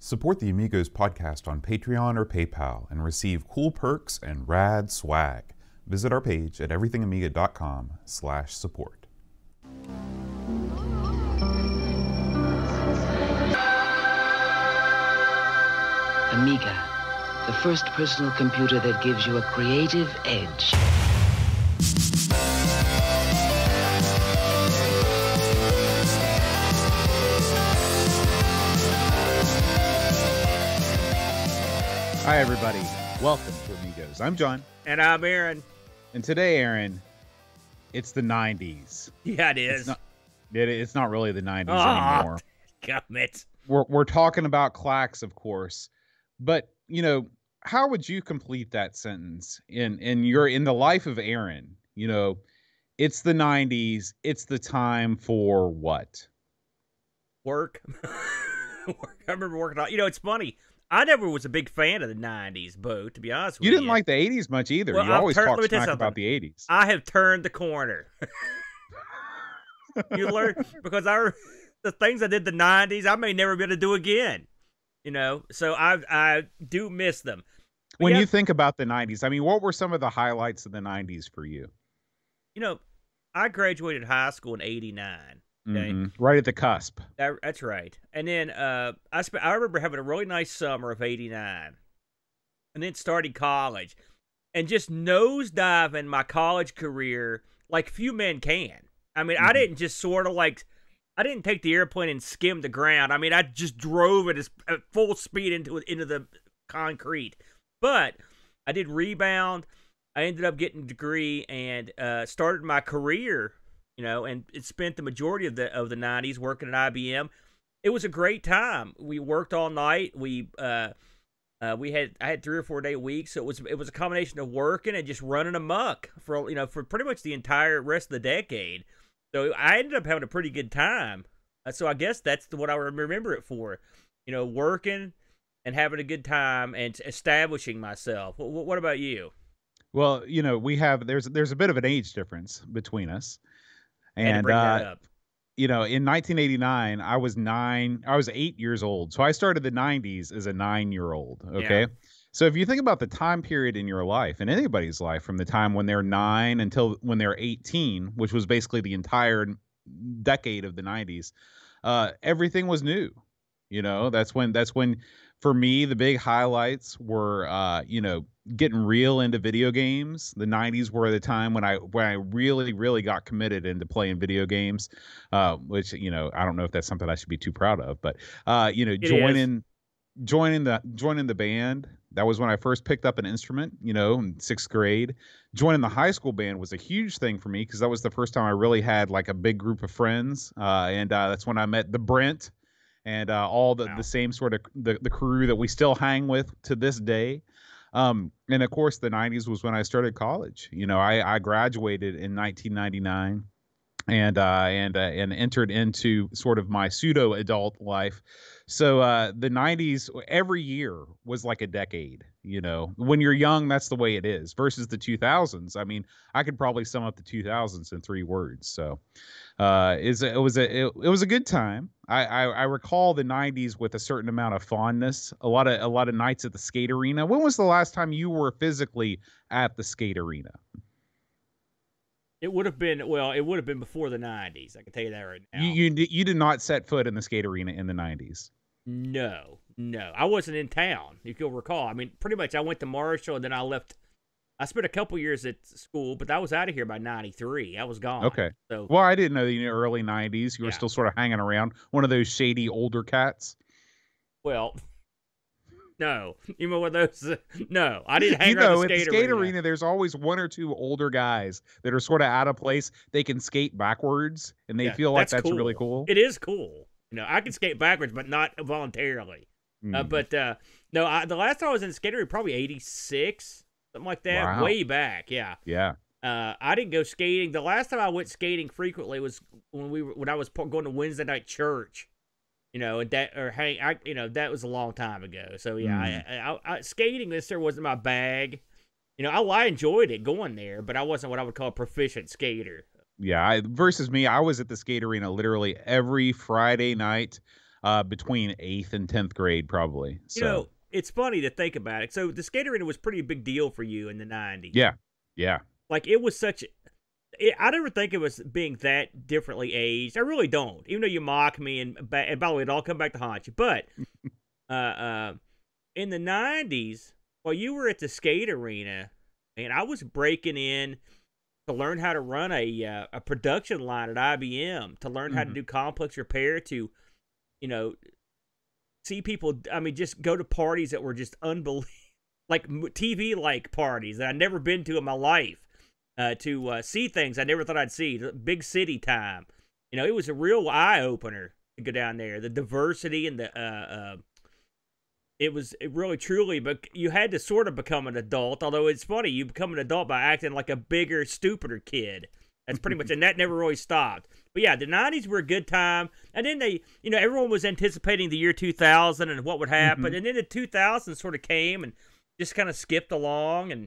Support the Amigos podcast on Patreon or PayPal and receive cool perks and rad swag. Visit our page at everythingamiga.com/support. Amiga, the first personal computer that gives you a creative edge. Hi, everybody. Welcome to Amigos. I'm John. And I'm Aaron. And today, Aaron, it's the 90s. Yeah, it is. It's not really the 90s anymore. Gummit. We're talking about Klax, of course. But, you know, how would you complete that sentence in the life of Aaron? You know, it's the 90s. It's the time for what? Work. I remember working on, it's funny. I never was a big fan of the 90s, Bo, to be honest with you. You didn't like the 80s much either. Well, you always talk smack about the 80s. I have turned the corner. You learn, because the things I did the 90s, I may never be able to do again. You know, so I do miss them. But when you think about the 90s, I mean, what were some of the highlights of the 90s for you? You know, I graduated high school in 89. Okay? Mm-hmm. Right at the cusp. That's right. And then I remember having a really nice summer of 89. And then starting college. And just nosediving my college career like few men can. I mean, I didn't just sort of like... I didn't take the airplane and skim the ground. I mean, I just drove it at full speed into the concrete. But I did rebound. I ended up getting a degree and started my career, you know, and it spent the majority of the 90s working at IBM. It was a great time. We worked all night. I had 3 or 4 day weeks, so it was a combination of working and just running amok for pretty much the entire rest of the decade. So I ended up having a pretty good time. So I guess that's what I remember it for. You know, working and having a good time and establishing myself. What about you? Well, you know, there's a bit of an age difference between us. And bring that up. You know, in 1989, I was 8 years old. So I started the 90s as a 9-year-old. Okay. Yeah. So if you think about the time period in your life, in anybody's life, from the time when they're 9 until when they're 18, which was basically the entire decade of the 90s, everything was new. You know, that's when for me, the big highlights were, getting real into video games. The 90s were the time when I really, really got committed into playing video games, which, you know, I don't know if that's something I should be too proud of, but, joining the band. That was when I first picked up an instrument, you know, in 6th grade. Joining the high school band was a huge thing for me because that was the first time I really had like a big group of friends. And that's when I met the Brent and all the same sort of the crew that we still hang with to this day. And of course, the 90s was when I started college. You know, I graduated in 1999. And entered into sort of my pseudo adult life. So the 90s, every year was like a decade. You know, when you're young, that's the way it is. Versus the 2000s. I mean, I could probably sum up the 2000s in 3 words. So it was a good time. I recall the 90s with a certain amount of fondness. A lot of nights at the skate arena. When was the last time you were physically at the skate arena? It would have been before the 90s. I can tell you that right now. You did not set foot in the skate arena in the 90s. No. I wasn't in town, if you'll recall. I mean, pretty much I went to Marshall and then I left. I spent a couple years at school, but I was out of here by 93. I was gone. Okay. So, well, I didn't know in the early 90s you were still sort of hanging around. One of those shady older cats. Well, no. You know what those? No, I didn't hang around the skate arena. There's always 1 or 2 older guys that are sort of out of place. They can skate backwards, and they feel like that's cool. Really cool. It is cool. You know, I can skate backwards, but not voluntarily. No, the last time I was in skate arena, probably 86, something like that. Wow. Way back, yeah. Yeah. I didn't go skating. The last time I went skating frequently was when I was going to Wednesday night church. You know, and that was a long time ago. So yeah, I skating this year wasn't my bag. You know, I enjoyed it going there, but I wasn't what I would call a proficient skater. Yeah, versus me, I was at the skate arena literally every Friday night between 8th and 10th grade, probably. You know, it's funny to think about it. So the skate arena was pretty big deal for you in the 90s. Yeah, yeah. Like, it was such... I never think it was being that differently aged. I really don't. Even though you mock me, and by the way, it'll all come back to haunt you. But in the 90s, while you were at the skate arena, man, I was breaking in to learn how to run a production line at IBM, to learn how to do complex repair, to, you know, see people, I mean, just go to parties that were just unbelievable, like TV-like parties that I'd never been to in my life. To see things I never thought I'd see. Big city time. You know, it was a real eye-opener to go down there. The diversity and it really, truly, but you had to sort of become an adult, although it's funny, you become an adult by acting like a bigger, stupider kid. That's pretty much, and that never really stopped. But yeah, the 90s were a good time, and then everyone was anticipating the year 2000 and what would happen, and then the 2000s sort of came and just kind of skipped along, and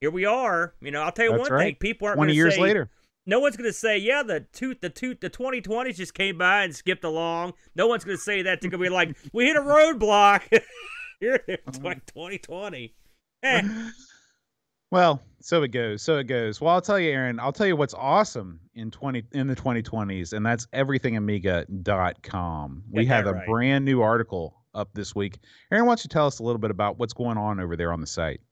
here we are. You know, I'll tell you one thing. People aren't going to say... 20 years later. No one's going to say, yeah, the 2020s just came by and skipped along. No one's going to say that. They're going to be like, we hit a roadblock. Here, 2020. Well, so it goes. Well, I'll tell you, Aaron, what's awesome in the 2020s, and that's everythingamiga.com. We have a brand new article up this week. Aaron, why don't you tell us a little bit about what's going on over there on the site?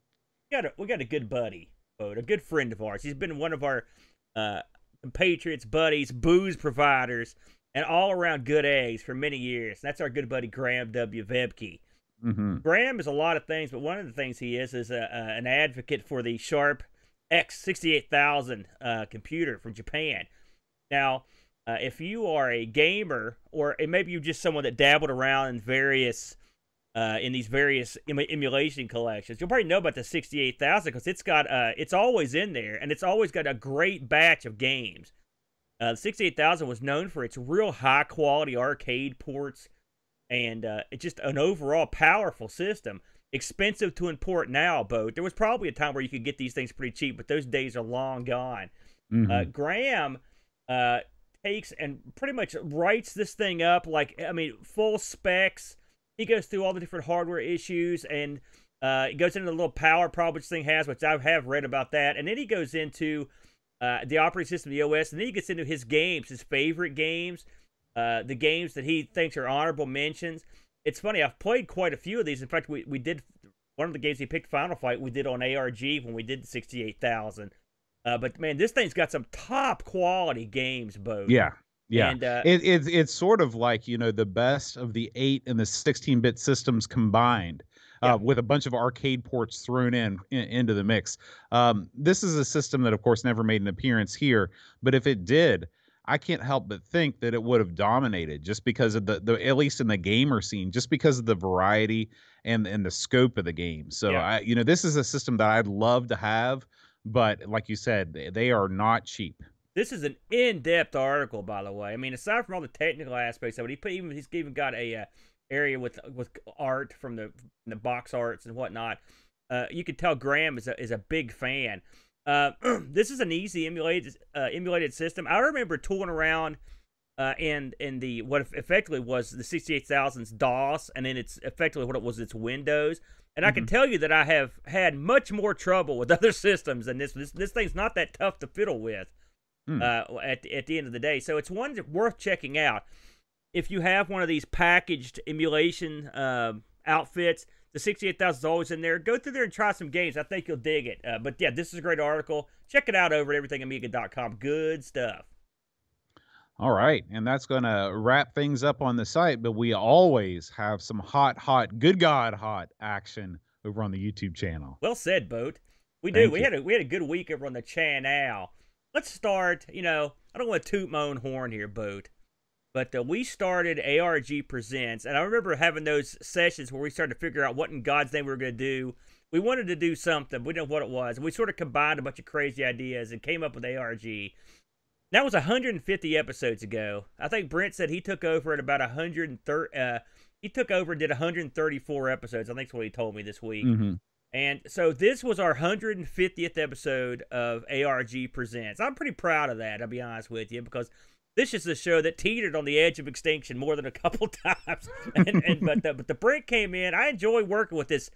We got a good buddy, a good friend of ours. He's been one of our compatriots, buddies, booze providers, and all-around good eggs for many years. And that's our good buddy Graham W. Vebke. Graham is a lot of things, but one of the things he is an advocate for the Sharp X68000 computer from Japan. Now, if you are a gamer, or maybe you're just someone that dabbled around in these various emulation collections, you'll probably know about the 68,000 because it's always in there, and it's always got a great batch of games. The 68,000 was known for its real high quality arcade ports, and it's just an overall powerful system. Expensive to import now, Boat. There was probably a time where you could get these things pretty cheap, but those days are long gone. Graham takes and pretty much writes this thing up full specs. He goes through all the different hardware issues, and he goes into the little power problem this thing has, which I have read about that. And then he goes into the operating system, the OS, and then he gets into his games, his favorite games, the games that he thinks are honorable mentions. It's funny, I've played quite a few of these. In fact, we did one of the games he picked, Final Fight, we did on ARG when we did the 68,000. But man, this thing's got some top quality games, Bo. Yeah. Yeah, and, it's sort of like, the best of the 8 and the 16-bit systems combined, with a bunch of arcade ports thrown into the mix. This is a system that, of course, never made an appearance here, but if it did, I can't help but think that it would have dominated just because of the at least in the gamer scene, just because of the variety and the scope of the game. So, this is a system that I'd love to have, but like you said, they are not cheap. This is an in-depth article, by the way. I mean, aside from all the technical aspects of it, he's even got a area with art from the box arts and whatnot. You can tell Graham is a big fan. This is an easy emulated system. I remember tooling around in the what effectively was the 68,000's DOS, and then it's effectively what it was, its Windows. And I can tell you that I have had much more trouble with other systems than this. This thing's not that tough to fiddle with. At the end of the day. So it's one worth checking out. If you have one of these packaged emulation outfits, the 68,000 is always in there. Go through there and try some games. I think you'll dig it. But yeah, this is a great article. Check it out over at everythingamiga.com. Good stuff. All right, and that's going to wrap things up on the site, but we always have some hot, good God hot action over on the YouTube channel. Well said, Boat. We do. We had a good week over on the channel. Let's start, I don't want to toot my own horn here, Boat, but we started ARG Presents, and I remember having those sessions where we started to figure out what in God's name we were going to do. We wanted to do something. We didn't know what it was, and we sort of combined a bunch of crazy ideas and came up with ARG. That was 150 episodes ago. I think Brent said he took over at about 130. He took over and did 134 episodes. I think that's what he told me this week. And so this was our 150th episode of ARG Presents. I'm pretty proud of that, I'll be honest with you, because this is a show that teetered on the edge of extinction more than a couple times. But the Brent came in. I enjoy working with this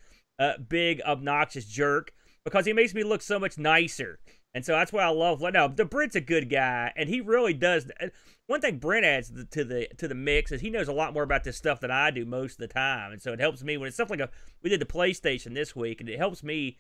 big, obnoxious jerk because he makes me look so much nicer. And so that's why I love. No, the Brent's a good guy, and he really does. One thing Brent adds to the mix is he knows a lot more about this stuff than I do most of the time, and so it helps me when it's stuff like we did the PlayStation this week, and it helps me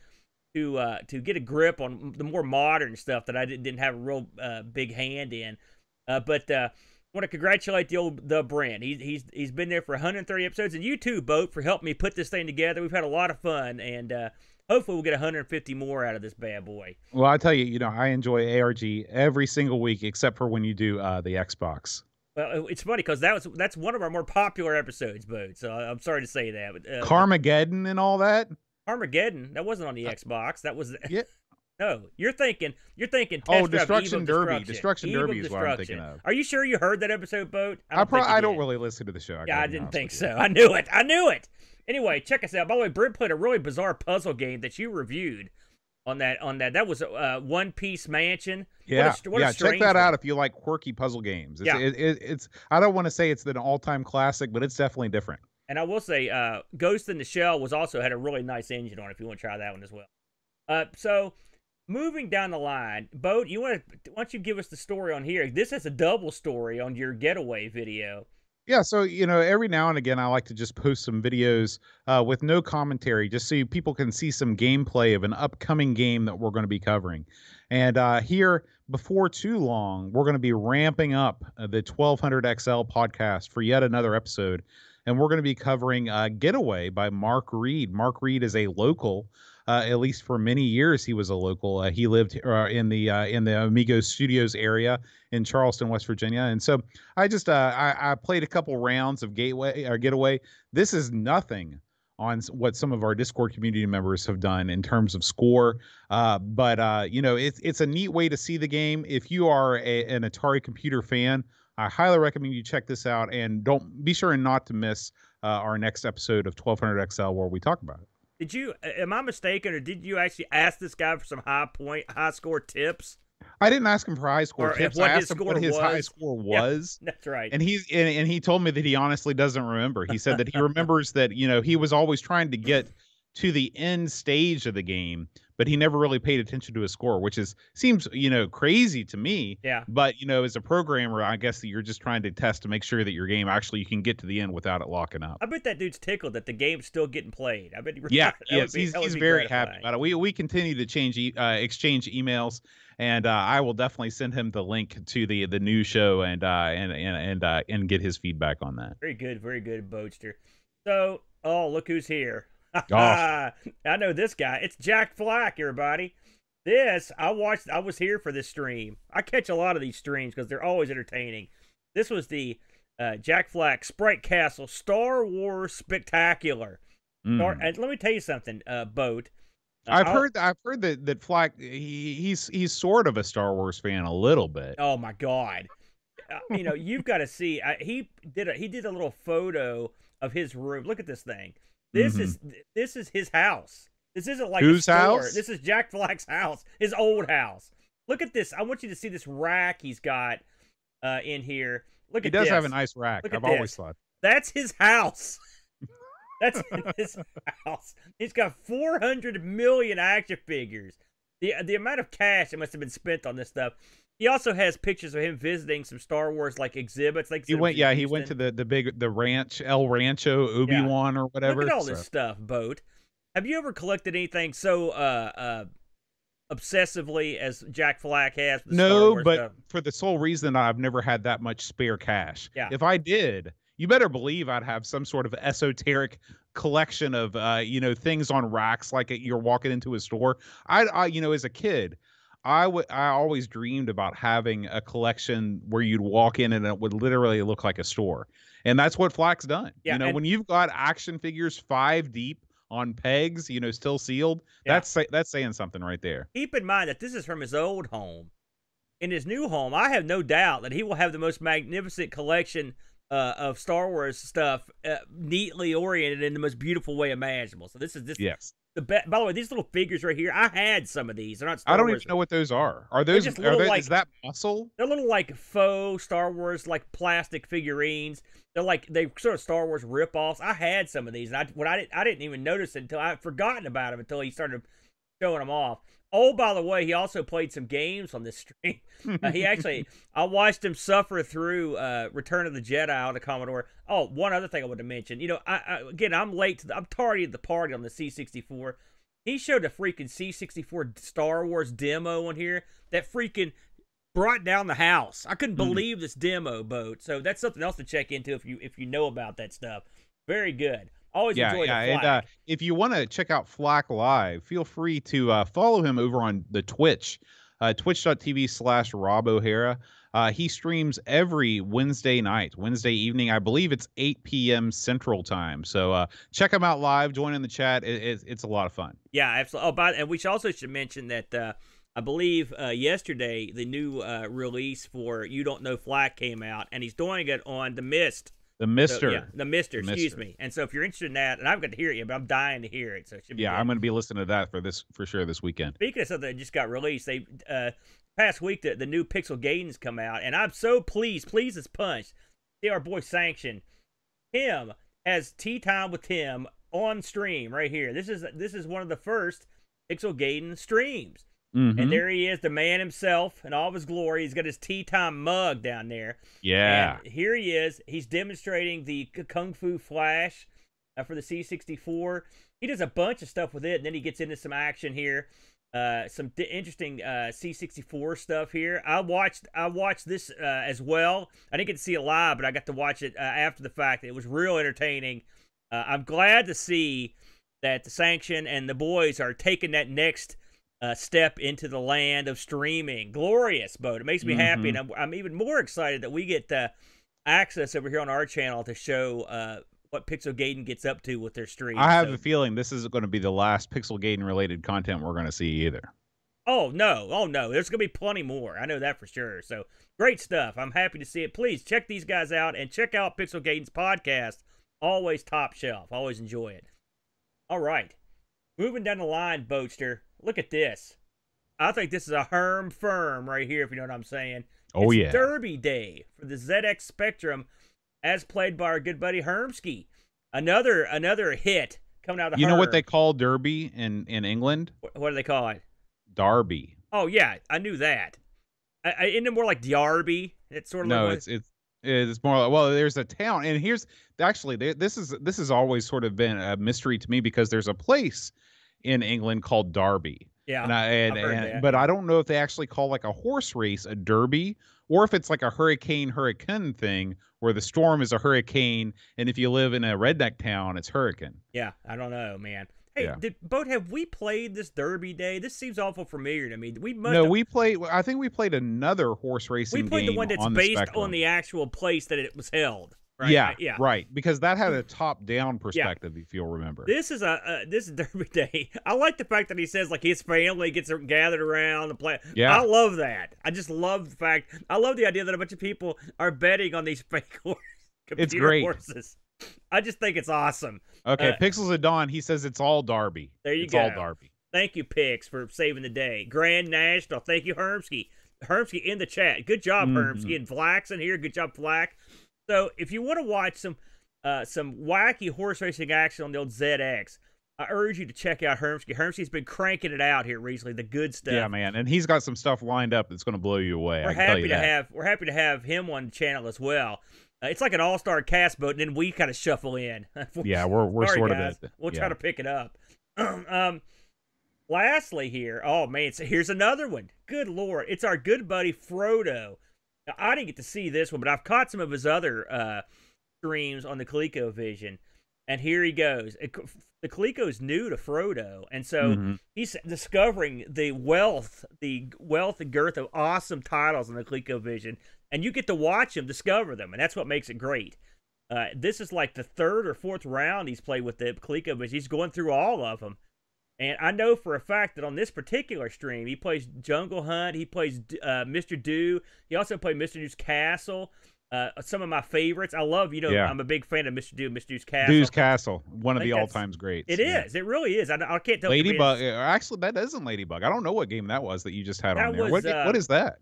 to get a grip on the more modern stuff that I didn't have a real big hand in. But I want to congratulate the Brent. He's been there for 130 episodes, and you too, Boat, for helping me put this thing together. We've had a lot of fun, and hopefully we'll get 150 more out of this bad boy. Well, I tell you, I enjoy ARG every single week except for when you do the Xbox. Well, it's funny because that's one of our more popular episodes, Boat. So I'm sorry to say that. But, Carmageddon and all that. Armageddon, that wasn't on the Xbox. That was yeah. No, you're thinking. Oh, Destruction Derby. Destruction Derby is what I'm thinking of. Are you sure you heard that episode, Boat? I don't really listen to the show. I didn't think so. I knew it. Anyway, check us out. By the way, Brent played a really bizarre puzzle game that you reviewed on that. That was One Piece Mansion. Yeah, what a check that out if you like quirky puzzle games. It's I don't want to say it's an all-time classic, but it's definitely different. And I will say, Ghost in the Shell had a really nice engine on it if you want to try that one as well. So, moving down the line, Boat, why don't you give us the story on here? This is a double story on your getaway video. Yeah, so, every now and again, I like to just post some videos with no commentary, just so people can see some gameplay of an upcoming game that we're going to be covering. And here, before too long, we're going to be ramping up the 1200 XL podcast for yet another episode. And we're going to be covering Getaway by Mark Reed. Mark Reed is a local. At least for many years, he was a local. He lived in the Amigos Studios area in Charleston, West Virginia. And so I just I played a couple rounds of Getaway. This is nothing on what some of our Discord community members have done in terms of score. But it's a neat way to see the game. If you are an Atari computer fan, I highly recommend you check this out, and don't be sure not to miss our next episode of 1200 XL where we talk about it. Am I mistaken, or did you actually ask this guy for some high score tips? I didn't ask him for high score tips. I asked him what his high score was. Yeah, that's right. And he told me that he honestly doesn't remember. He said that he remembers that, he was always trying to get to the end stage of the game, but he never really paid attention to his score, which seems crazy to me. Yeah. But as a programmer, I guess that you're just trying to test to make sure that your game actually you can get to the end without it locking up. I bet that dude's tickled that the game's still getting played. I bet. He's very happy about it. We continue to exchange emails, and I will definitely send him the link to the new show and get his feedback on that. Very good, Boatster. So, look who's here. Oh. I know this guy. It's Jack Flack, everybody. I was here for this stream. I catch a lot of these streams because they're always entertaining. This was the Jack Flack Sprite Castle Star Wars Spectacular. And let me tell you something, Boat. I've heard that Flack he's sort of a Star Wars fan a little bit. Oh my God. You've got to see. He did a little photo of his room. Look at this thing. This is his house. This isn't like whose a store. House? This is Jack Flack's house, his old house. Look at this. I want you to see this rack he's got in here. Look at this. He does have a nice rack. I've always thought. That's his house. That's his house. He's got 400 million action figures. The amount of cash that must have been spent on this stuff. He also has pictures of him visiting some Star Wars exhibits. Like he went to the ranch, El Rancho, Obi-Wan or whatever. Look at all this stuff, Boat. Have you ever collected anything so obsessively as Jack Flack has? With no, Star Wars but stuff? For the sole reason I've never had that much spare cash. Yeah. If I did, you better believe I'd have some sort of esoteric collection of things on racks like you're walking into a store. I as a kid, I always dreamed about having a collection where you'd walk in and it would literally look like a store. And that's what Flack's done. Yeah, when you've got action figures 5 deep on pegs, still sealed, that's saying something right there. Keep in mind that this is from his old home. In his new home, I have no doubt that he will have the most magnificent collection of Star Wars stuff, neatly oriented in the most beautiful way imaginable. So this is Yes. By the way, these little figures right here, I had some of these. They're not Star I don't Wars. even know what those are. Are those? Just little, like, is that muscle? They're little like faux Star Wars like plastic figurines. They sort of Star Wars ripoffs. I had some of these, and I didn't even notice it until I'd forgotten about them until he started showing them off. Oh, by the way, he also played some games on this stream. I watched him suffer through Return of the Jedi on the Commodore. Oh, one other thing I wanted to mention. You know, I'm tardy at the party on the C64. He showed a freaking C64 Star Wars demo on here that freaking brought down the house. I couldn't believe this demo, Boat. So that's something else to check into if you know about that stuff. Very good. Always enjoy the Flack. And if you want to check out Flack live, feel free to follow him over on the Twitch, twitch.tv/Rob O'Hara. He streams every Wednesday evening. I believe it's 8 p.m. Central Time. So check him out live. Join in the chat. It's a lot of fun. Yeah, absolutely. Oh, and we should mention that I believe yesterday the new release for You Don't Know Flack came out, and he's doing it on The Mist. The Mister. So, yeah, the Mister, excuse me. And so if you're interested in that, and I've got to hear it, but I'm dying to hear it. So it should be good. I'm going to be listening to that for sure this weekend. Speaking of something that just got released, they past week the new Pixel Games come out, and I'm so pleased as punch. See our boy Sanction. Tim has Tea Time with Tim on stream right here. This is one of the first Pixel Gaiden streams. And there he is, the man himself in all of his glory. He's got his tea time mug down there. Yeah. And here he is. He's demonstrating the Kung Fu Flash for the C64. He does a bunch of stuff with it, and then he gets into some action here. Some interesting C64 stuff here. I watched this as well. I didn't get to see it live, but I got to watch it after the fact. It was real entertaining. I'm glad to see that the Sanction and the boys are taking that next step into the land of streaming. Glorious, Bo. It makes me happy, and I'm even more excited that we get access over here on our channel to show what Pixel Gaiden gets up to with their streams. I have a feeling this isn't going to be the last Pixel Gaiden related content we're going to see either. Oh no, there's going to be plenty more. I know that for sure. So great stuff. I'm happy to see it. Please check these guys out and check out Pixel Gaiden's podcast. Always top shelf. Always enjoy it. All right, moving down the line, Boatster. Look at this. I think this is a Herm firm right here, if you know what I'm saying. Oh, it's yeah. Derby Day for the ZX Spectrum, as played by our good buddy Hermsky. Another hit coming out of You Herm. know what they call Derby in England? What do they call it? Derby. Oh, yeah, I knew that. Isn't it more like Derby? It's sort of no, like it's more like, well, there's a town, and here's actually this is always sort of been a mystery to me because there's a place in England called Derby. Yeah, but I don't know if they actually call like a horse race a derby, or if it's like a hurricane thing where the storm is a hurricane, and if you live in a redneck town, it's hurricane. Yeah, I don't know, man. Hey, Yeah. have we played this Derby Day? This seems awful familiar to me. We played. I think we played another horse racing game. We played the one that's on based Spectrum. on the actual place that it was held. Right? Yeah, right. Because that had a top-down perspective, if you'll remember. This is Derby Day. I like the fact that he says like his family gets gathered around and play. Yeah, I love that. I just love the fact. I love the idea that a bunch of people are betting on these fake It's great. horses. I just think it's awesome. Okay, Pixels of Dawn. He says it's all Derby. There you go. It's all Derby. Thank you, Pix, for saving the day. Grand National. Thank you, Hermsky. Hermsky in the chat. Good job, Hermsky. And Flax in here. Good job, Flack. So if you want to watch some wacky horse racing action on the old ZX, I urge you to check out Hermsky. Hermsky's been cranking it out here recently, the good stuff. Yeah, man, and he's got some stuff lined up that's going to blow you away. We're happy to have him on the channel as well. It's like an all-star cast boat, and then we kind of shuffle in. Yeah, we're Sorry, sort guys. of it. We'll try to pick it up. Lastly here, oh man, here's another one. Good Lord, it's our good buddy Frodo. Now, I didn't get to see this one, but I've caught some of his other streams on the ColecoVision. And here he goes. The Coleco's new to Frodo, and so he's discovering the wealth and girth of awesome titles on the ColecoVision, and you get to watch him discover them, and that's what makes it great. This is like the third or fourth round he's played with the ColecoVision. He's going through all of them. And I know for a fact that on this particular stream, he plays Jungle Hunt. He plays Mr. Do. He also played Mr. Do's Castle. Some of my favorites. I love, Yeah. I'm a big fan of Mr. Doom, Mr. Doo's Castle. Doo's Castle, one of the think all-time greats. It is. It really is. I can't tell. Ladybug. Actually, that isn't Ladybug. I don't know what game that was that you just had on there. What is that?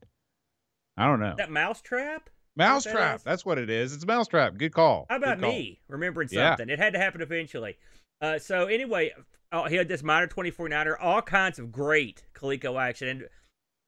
I don't know. That Mousetrap? Mousetrap. That's what it is. It's Mousetrap. Good call. How about me remembering something? It had to happen eventually. So anyway, he had this minor 24-9er, all kinds of great CoCo action.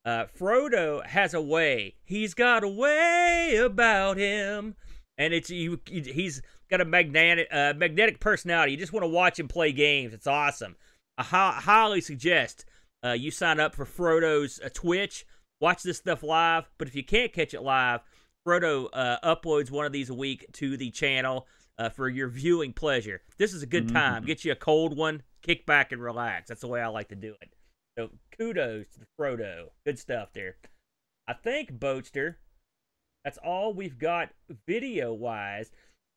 And Frodo has a way. He's got a way about him. And he's got a magnetic personality. You just want to watch him play games. It's awesome. I highly suggest you sign up for Frodo's Twitch. Watch this stuff live. But if you can't catch it live, Frodo uploads one of these a week to the channel for your viewing pleasure. This is a good time. Get you a cold one, kick back and relax. That's the way I like to do it. So kudos to Frodo. Good stuff there. I think, Boatster, that's all we've got video-wise.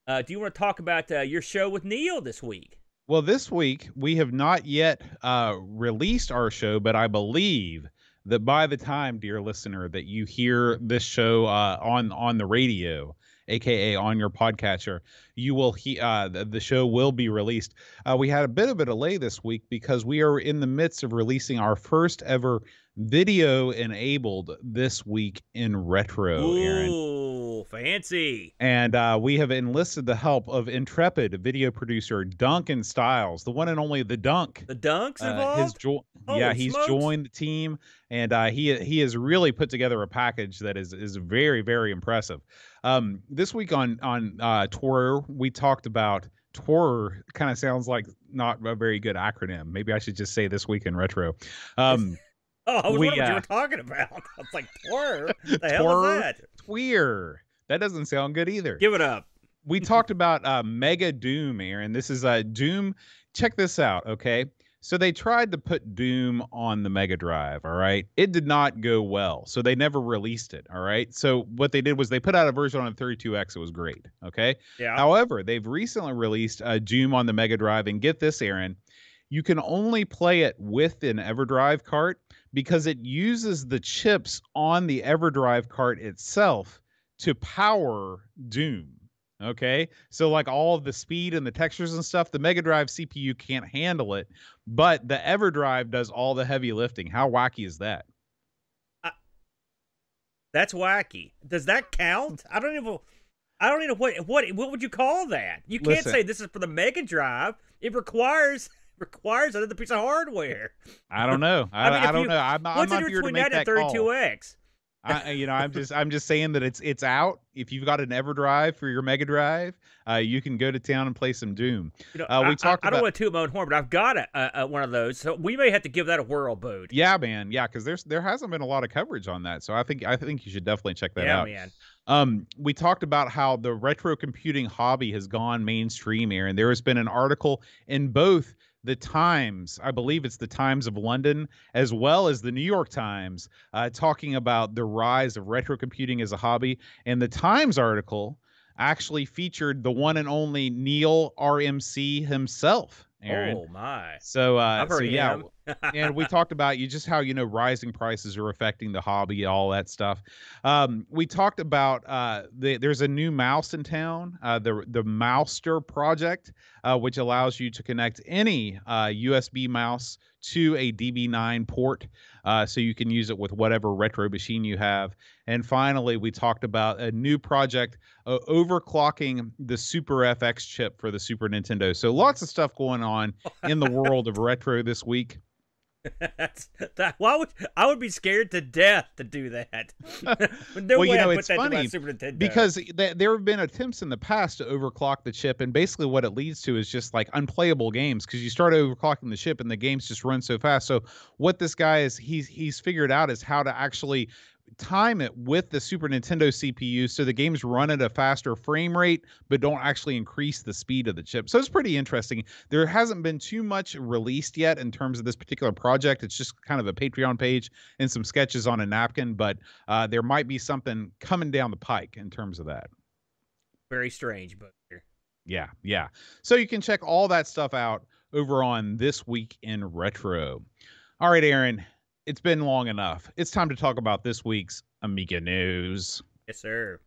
Do you want to talk about your show with Neil this week? Well, this week, we have not yet released our show, but I believe that by the time, dear listener, that you hear this show on the radio, aka on your podcatcher, you will the show will be released. We had a bit of a delay this week because we are in the midst of releasing our first ever video enabled This Week in Retro. Aaron. Ooh, fancy. And we have enlisted the help of intrepid video producer Duncan Styles, the one and only the Dunk. The Dunk's involved? He's joined the team, and he has really put together a package that is very, very impressive. This week on Tour, we talked about Tour. Kind of sounds like not a very good acronym. Maybe I should just say This Week in Retro. I was wondering what you were talking about. I was like, Tour? What the hell is that? Tweer. That doesn't sound good either. Give it up. We talked about Mega Doom, Aaron. This is Doom. Check this out, okay? So they tried to put Doom on the Mega Drive, all right? It did not go well, so they never released it, all right? So what they did was they put out a version on the 32X. It was great, okay? Yeah. However, they've recently released Doom on the Mega Drive, and get this, Aaron, you can only play it with an EverDrive cart because it uses the chips on the EverDrive cart itself to power Doom. Okay, so like all of the speed and the textures and stuff, the Mega Drive CPU can't handle it, but the EverDrive does all the heavy lifting. How wacky is that? That's wacky. Does that count? I don't even know what would you call that? You can't say this is for the Mega Drive. It requires another piece of hardware. I don't know. I don't know. I'm not here to make that call. What's the difference between that and 32X? I'm just saying that it's out. If you've got an EverDrive for your Mega Drive, you can go to town and play some Doom. I don't want to toot my own horn, but I've got one of those, so we may have to give that a whirl, Bode. Yeah, man. Yeah, because there hasn't been a lot of coverage on that, so I think you should definitely check that out. Yeah, man. We talked about how the retro computing hobby has gone mainstream here, and there has been an article in both the Times, I believe it's the Times of London, as well as the New York Times, talking about the rise of retro computing as a hobby. And the Times article actually featured the one and only Neil RMC himself, Aaron. Oh my! So, I've heard of him. And we talked about just how rising prices are affecting the hobby, all that stuff. We talked about there's a new mouse in town, the Mouster project, which allows you to connect any USB mouse to a DB9 port, so you can use it with whatever retro machine you have. And finally, we talked about a new project overclocking the Super FX chip for the Super Nintendo. So lots of stuff going on in the world of retro this week. I would be scared to death to do that. It's funny because there have been attempts in the past to overclock the chip, and basically what it leads to is just like unplayable games because you start overclocking the chip and the games just run so fast. So what this guy is he's figured out is how to actually time it with the Super Nintendo CPU so the games run at a faster frame rate but don't actually increase the speed of the chip. So it's pretty interesting. There hasn't been too much released yet in terms of this particular project. It's just kind of a Patreon page and some sketches on a napkin, but there might be something coming down the pike in terms of that. Very strange, but yeah. So you can check all that stuff out over on This Week in Retro. All right, Aaron, it's been long enough. It's time to talk about this week's Amiga news. Yes, sir.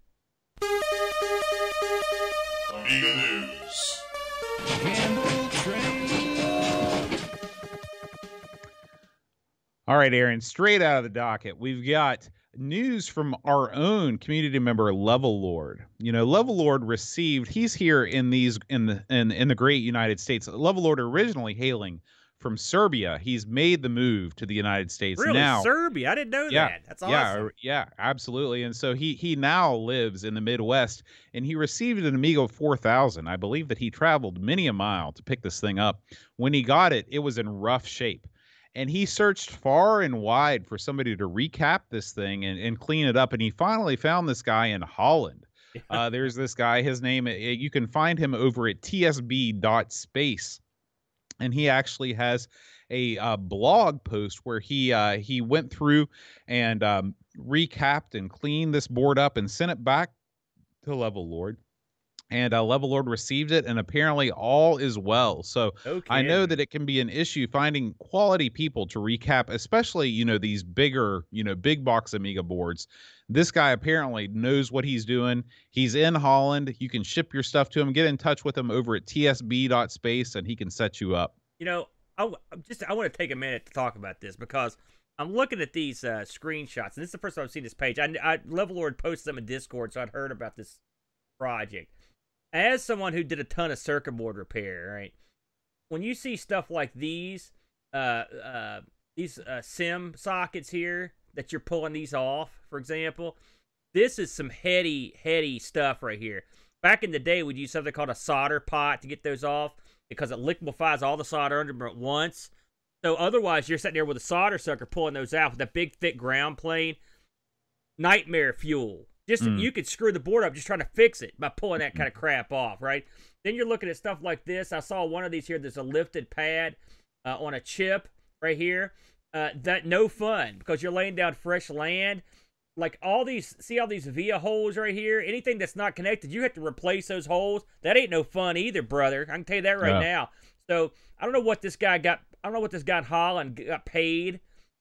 Amiga News. All right, Aaron, straight out of the docket, we've got news from our own community member Level Lord. You know, Level Lord received, he's here in the great United States. Level Lord originally hailing from Serbia. He's made the move to the United States Really? now. Serbia? I didn't know that. That's awesome. Yeah, absolutely. And so he now lives in the Midwest, and he received an Amiga 4000. I believe that he traveled many a mile to pick this thing up. When he got it, it was in rough shape. And he searched far and wide for somebody to recap this thing and clean it up. And he finally found this guy in Holland. There's this guy, his name, you can find him over at tsb.space. And he actually has a blog post where he went through and recapped and cleaned this board up and sent it back to Level Lord. And Level Lord received it, and apparently all is well. So I know that it can be an issue finding quality people to recap, especially, you know, these bigger, you know, big box Amiga boards. This guy apparently knows what he's doing. He's in Holland. You can ship your stuff to him. Get in touch with him over at tsb.space, and he can set you up. You know, I want to take a minute to talk about this because I'm looking at these screenshots, and this is the first time I've seen this page. Level Lord posted them in Discord, so I'd heard about this project. As someone who did a ton of circuit board repair, right? When you see stuff like these SIM sockets here that you're pulling these off, for example, this is some heady stuff right here. Back in the day, we'd use something called a solder pot to get those off because it liquefies all the solder under them at once. So otherwise, you're sitting there with a solder sucker pulling those out with a big, thick ground plane. Nightmare fuel. Just you could screw the board up just trying to fix it by pulling that kind of crap off, right? Then you're looking at stuff like this. I saw one of these here. There's a lifted pad on a chip right here. That no fun because you're laying down fresh land. Like all these, see all these via holes right here? Anything that's not connected, you have to replace those holes. That ain't no fun either, brother. I can tell you that right now. So I don't know what this guy got. I don't know what this guy in Holland got paid,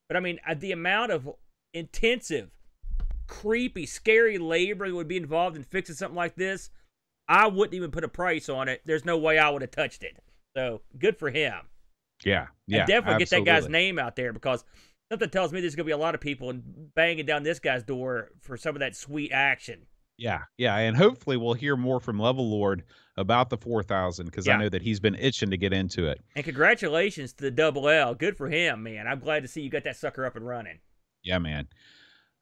but I mean the amount of intensive, creepy, scary labor that would be involved in fixing something like this, I wouldn't even put a price on it. There's no way I would have touched it. So good for him. Yeah, and definitely get that guy's name out there because something tells me there's going to be a lot of people banging down this guy's door for some of that sweet action. Yeah, and hopefully we'll hear more from Level Lord about the 4000 because I know that he's been itching to get into it. And congratulations to the Double L. Good for him, man. I'm glad to see you got that sucker up and running. Yeah, man.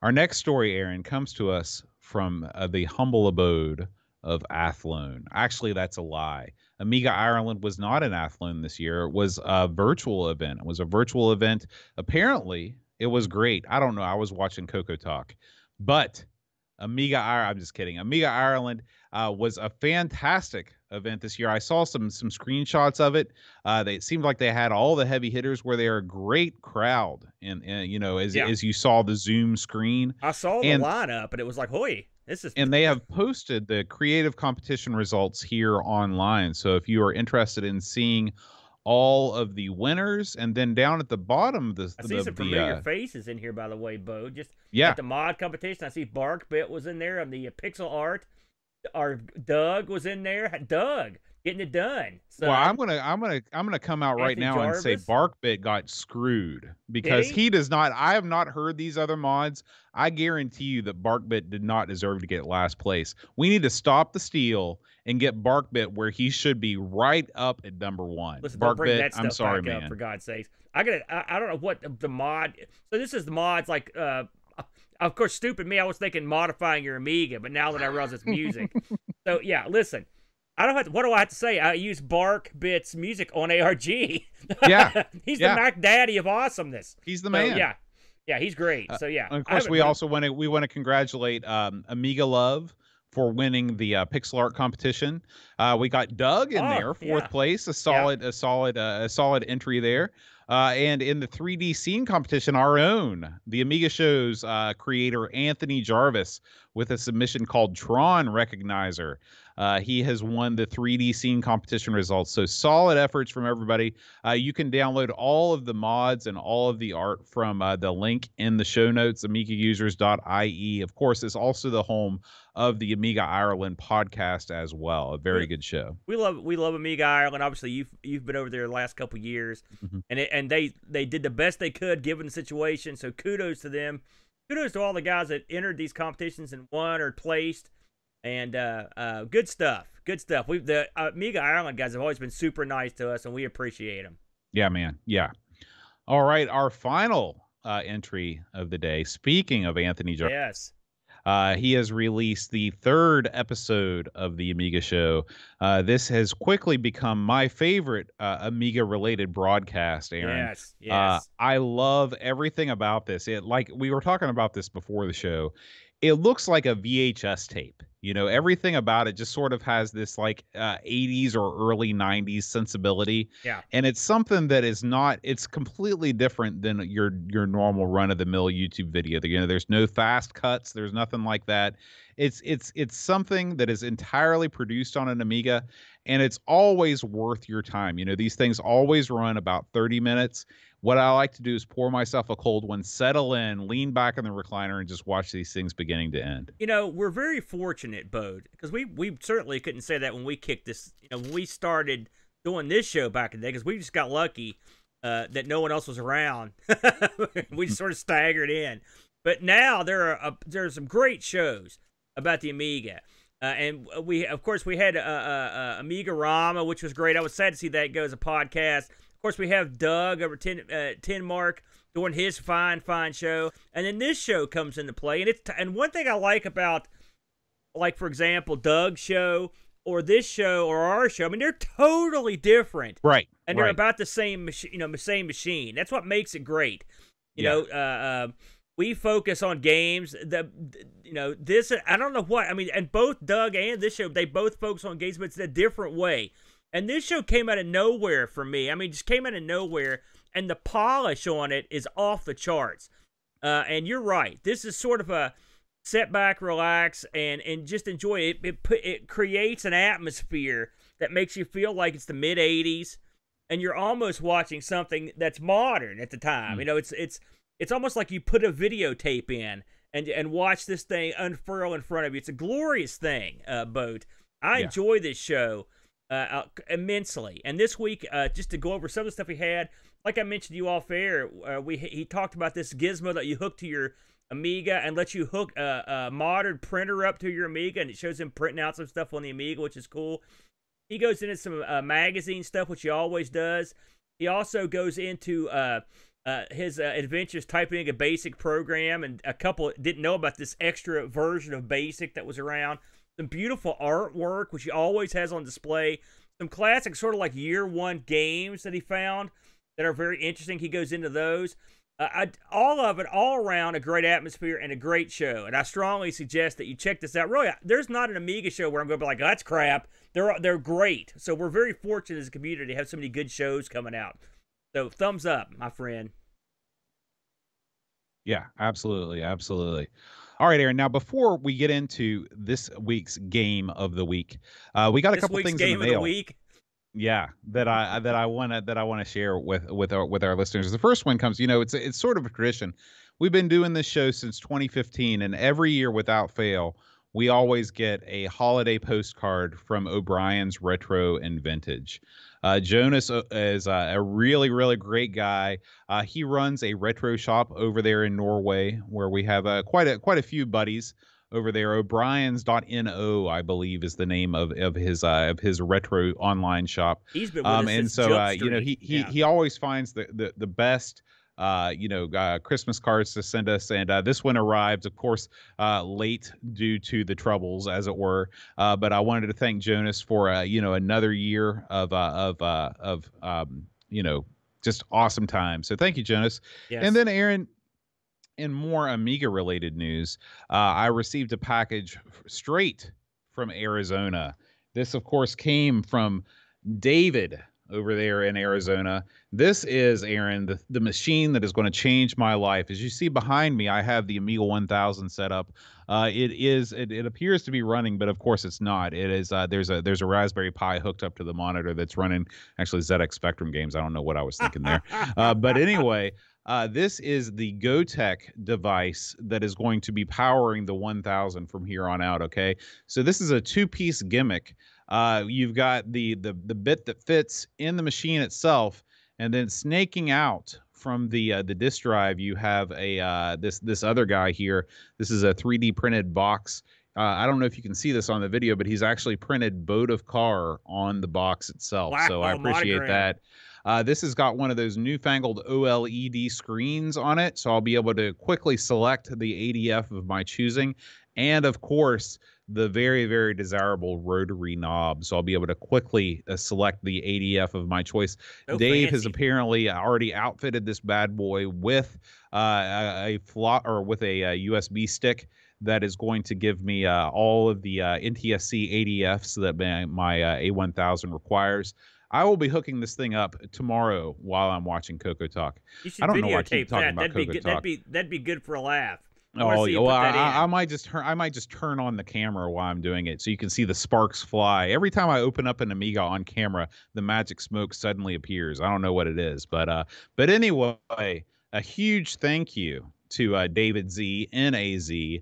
Our next story, Aaron, comes to us from the humble abode of Athlone. Actually, that's a lie. Amiga Ireland was not in Athlone this year. It was a virtual event. It was a virtual event. Apparently, it was great. I don't know. I was watching CoCo Talk. But Amiga Ireland, I'm just kidding. Amiga Ireland was a fantastic event this year. I saw some screenshots of it. They seemed like they had all the heavy hitters where they're a great crowd. And you know, as you saw the Zoom screen. I saw the lineup and it was like, hoy, this is. And they have posted the creative competition results here online. So if you are interested in seeing all of the winners, and then down at the bottom, I see some familiar faces in here, by the way, Bo. Just at the mod competition, I see Barkbit was in there on the pixel art. Our Doug was in there. Doug getting it done. So well, I'm gonna come out right now and say Barkbit got screwed because he does not. I have not heard these other mods. I guarantee you that Barkbit did not deserve to get last place. We need to stop the steal and get Barkbit where he should be, right up at number one. Listen, Barkbit, I'm sorry, man. For God's sakes, I don't know what the mod. So this is the mods like. Of course, stupid me, I was thinking modifying your Amiga, but now that I realize it's music. So, yeah, listen. What do I have to say? I use Barkbit's music on ARG. Yeah. He's the Mac Daddy of awesomeness. He's the man. Yeah, he's great. So, yeah. And of course, we want to congratulate Amiga Love for winning the pixel art competition. We got Doug in there, fourth place, a solid entry there. And in the 3D scene competition, our own, the Amiga Show's creator, Anthony Jarvis, with a submission called Tron Recognizer. He has won the 3D scene competition results. So solid efforts from everybody. You can download all of the mods and all of the art from the link in the show notes, amigausers.ie. Of course, it's also the home of the Amiga Ireland podcast as well. A very good show. We love Amiga Ireland. Obviously, you've been over there the last couple of years, and they did the best they could given the situation. So kudos to them. Kudos to all the guys that entered these competitions and won or placed. And good stuff. Good stuff. The Amiga Ireland guys have always been super nice to us, and we appreciate them. Yeah, man. Yeah. All right. Our final entry of the day. Speaking of Anthony Jarvis. Yes. He has released the 3rd episode of the Amiga Show. This has quickly become my favorite Amiga-related broadcast, Aaron. Yes, yes. I love everything about this. Like we were talking about this before the show. It looks like a VHS tape. You know, everything about it just sort of has this like 80s or early 90s sensibility. Yeah. And it's something that is not, it's completely different than your normal run-of-the-mill YouTube video. You know, there's no fast cuts. There's nothing like that. It's something that is entirely produced on an Amiga, and it's always worth your time. You know, these things always run about 30 minutes. What I like to do is pour myself a cold one, settle in, lean back in the recliner, and just watch these things beginning to end. You know, we're very fortunate, Bode, because we certainly couldn't say that when we kicked this, you know, when we started doing this show back in the day, because we just got lucky that no one else was around. We just sort of staggered in. But now there are some great shows about the Amiga. And we had Amiga Rama, which was great. I was sad to see that go as a podcast. Of course, we have Doug over 10 Mark doing his fine show, and then this show comes into play. And one thing I like about, like for example, Doug's show or this show or our show, I mean, they're totally different, right? And they're about the same machine, same machine. That's what makes it great. You know, we focus on games. This I don't know what I mean, and both Doug and this show, they both focus on games, but it's a different way. And this show came out of nowhere for me. I mean, just came out of nowhere, and the polish on it is off the charts. And you're right. This is sort of a sit back, relax, and just enjoy it. It creates an atmosphere that makes you feel like it's the mid-'80s, and you're almost watching something that's modern at the time. You know, it's almost like you put a videotape in and watch this thing unfurl in front of you. It's a glorious thing, Bode. I enjoy this show immensely. And this week, just to go over some of the stuff he had, like I mentioned to you off air, he talked about this gizmo that you hook to your Amiga and lets you hook a modern printer up to your Amiga, and it shows him printing out some stuff on the Amiga, which is cool. He goes into some magazine stuff, which he always does. He also goes into his adventures typing a BASIC program, and a couple didn't know about this extra version of BASIC that was around. Some beautiful artwork, which he always has on display. Some classic sort of like year one games that he found that are very interesting. He goes into those. All of it, all around, a great atmosphere and a great show. And I strongly suggest that you check this out. Really, there's not an Amiga show where I'm going to be like, oh, that's crap. They're great. So we're very fortunate as a community to have so many good shows coming out. So thumbs up, my friend. Yeah, absolutely. Absolutely. All right, Aaron. Now, before we get into this week's game of the week, we got a couple things in the mail. Yeah, that I want to share with our listeners. The first one comes, it's sort of a tradition. We've been doing this show since 2015, and every year without fail, we always get a holiday postcard from O'Brien's Retro and Vintage. Jonas is a really, really great guy. He runs a retro shop over there in Norway, where we have quite a few buddies over there. O'Brien's.no, I believe, is the name of his retro online shop. He's been with us and since so Jump Street. he always finds the best Christmas cards to send us, and this one arrived, of course, late due to the troubles, as it were. But I wanted to thank Jonas for another year of just awesome time. So thank you, Jonas. Yes. And then Aaron, in more Amiga related news, I received a package straight from Arizona. This, of course, came from David over there in Arizona. This is, Aaron, the machine that is going to change my life. As you see behind me, I have the Amiga 1000 set up. It appears to be running, but of course it's not. It is there's a Raspberry Pi hooked up to the monitor that's running actually ZX Spectrum games. I don't know what I was thinking there. But anyway, this is the GoTech device that is going to be powering the 1000 from here on out, okay? So this is a two-piece gimmick. You've got the bit that fits in the machine itself, and then snaking out from the disk drive, you have a this other guy here. This is a 3D printed box. I don't know if you can see this on the video, but he's actually printed boat of car on the box itself. Wow, so I appreciate that. This has got one of those newfangled OLED screens on it, so I'll be able to quickly select the ADF of my choosing. And of course, the very, very desirable rotary knob. So I'll be able to quickly select the ADF of my choice. So Dave fancy. has apparently already outfitted this bad boy with a USB stick that is going to give me all of the NTSC ADFs that my A1000 requires. I will be hooking this thing up tomorrow while I'm watching CoCo Talk. You should I don't know why I videotape keep talking that. about CoCo Talk. That'd be good for a laugh. Oh, well, I might just turn on the camera while I'm doing it, so you can see the sparks fly. Every time I open up an Amiga on camera, the magic smoke suddenly appears. I don't know what it is, but anyway, a huge thank you to David Z, NAZ.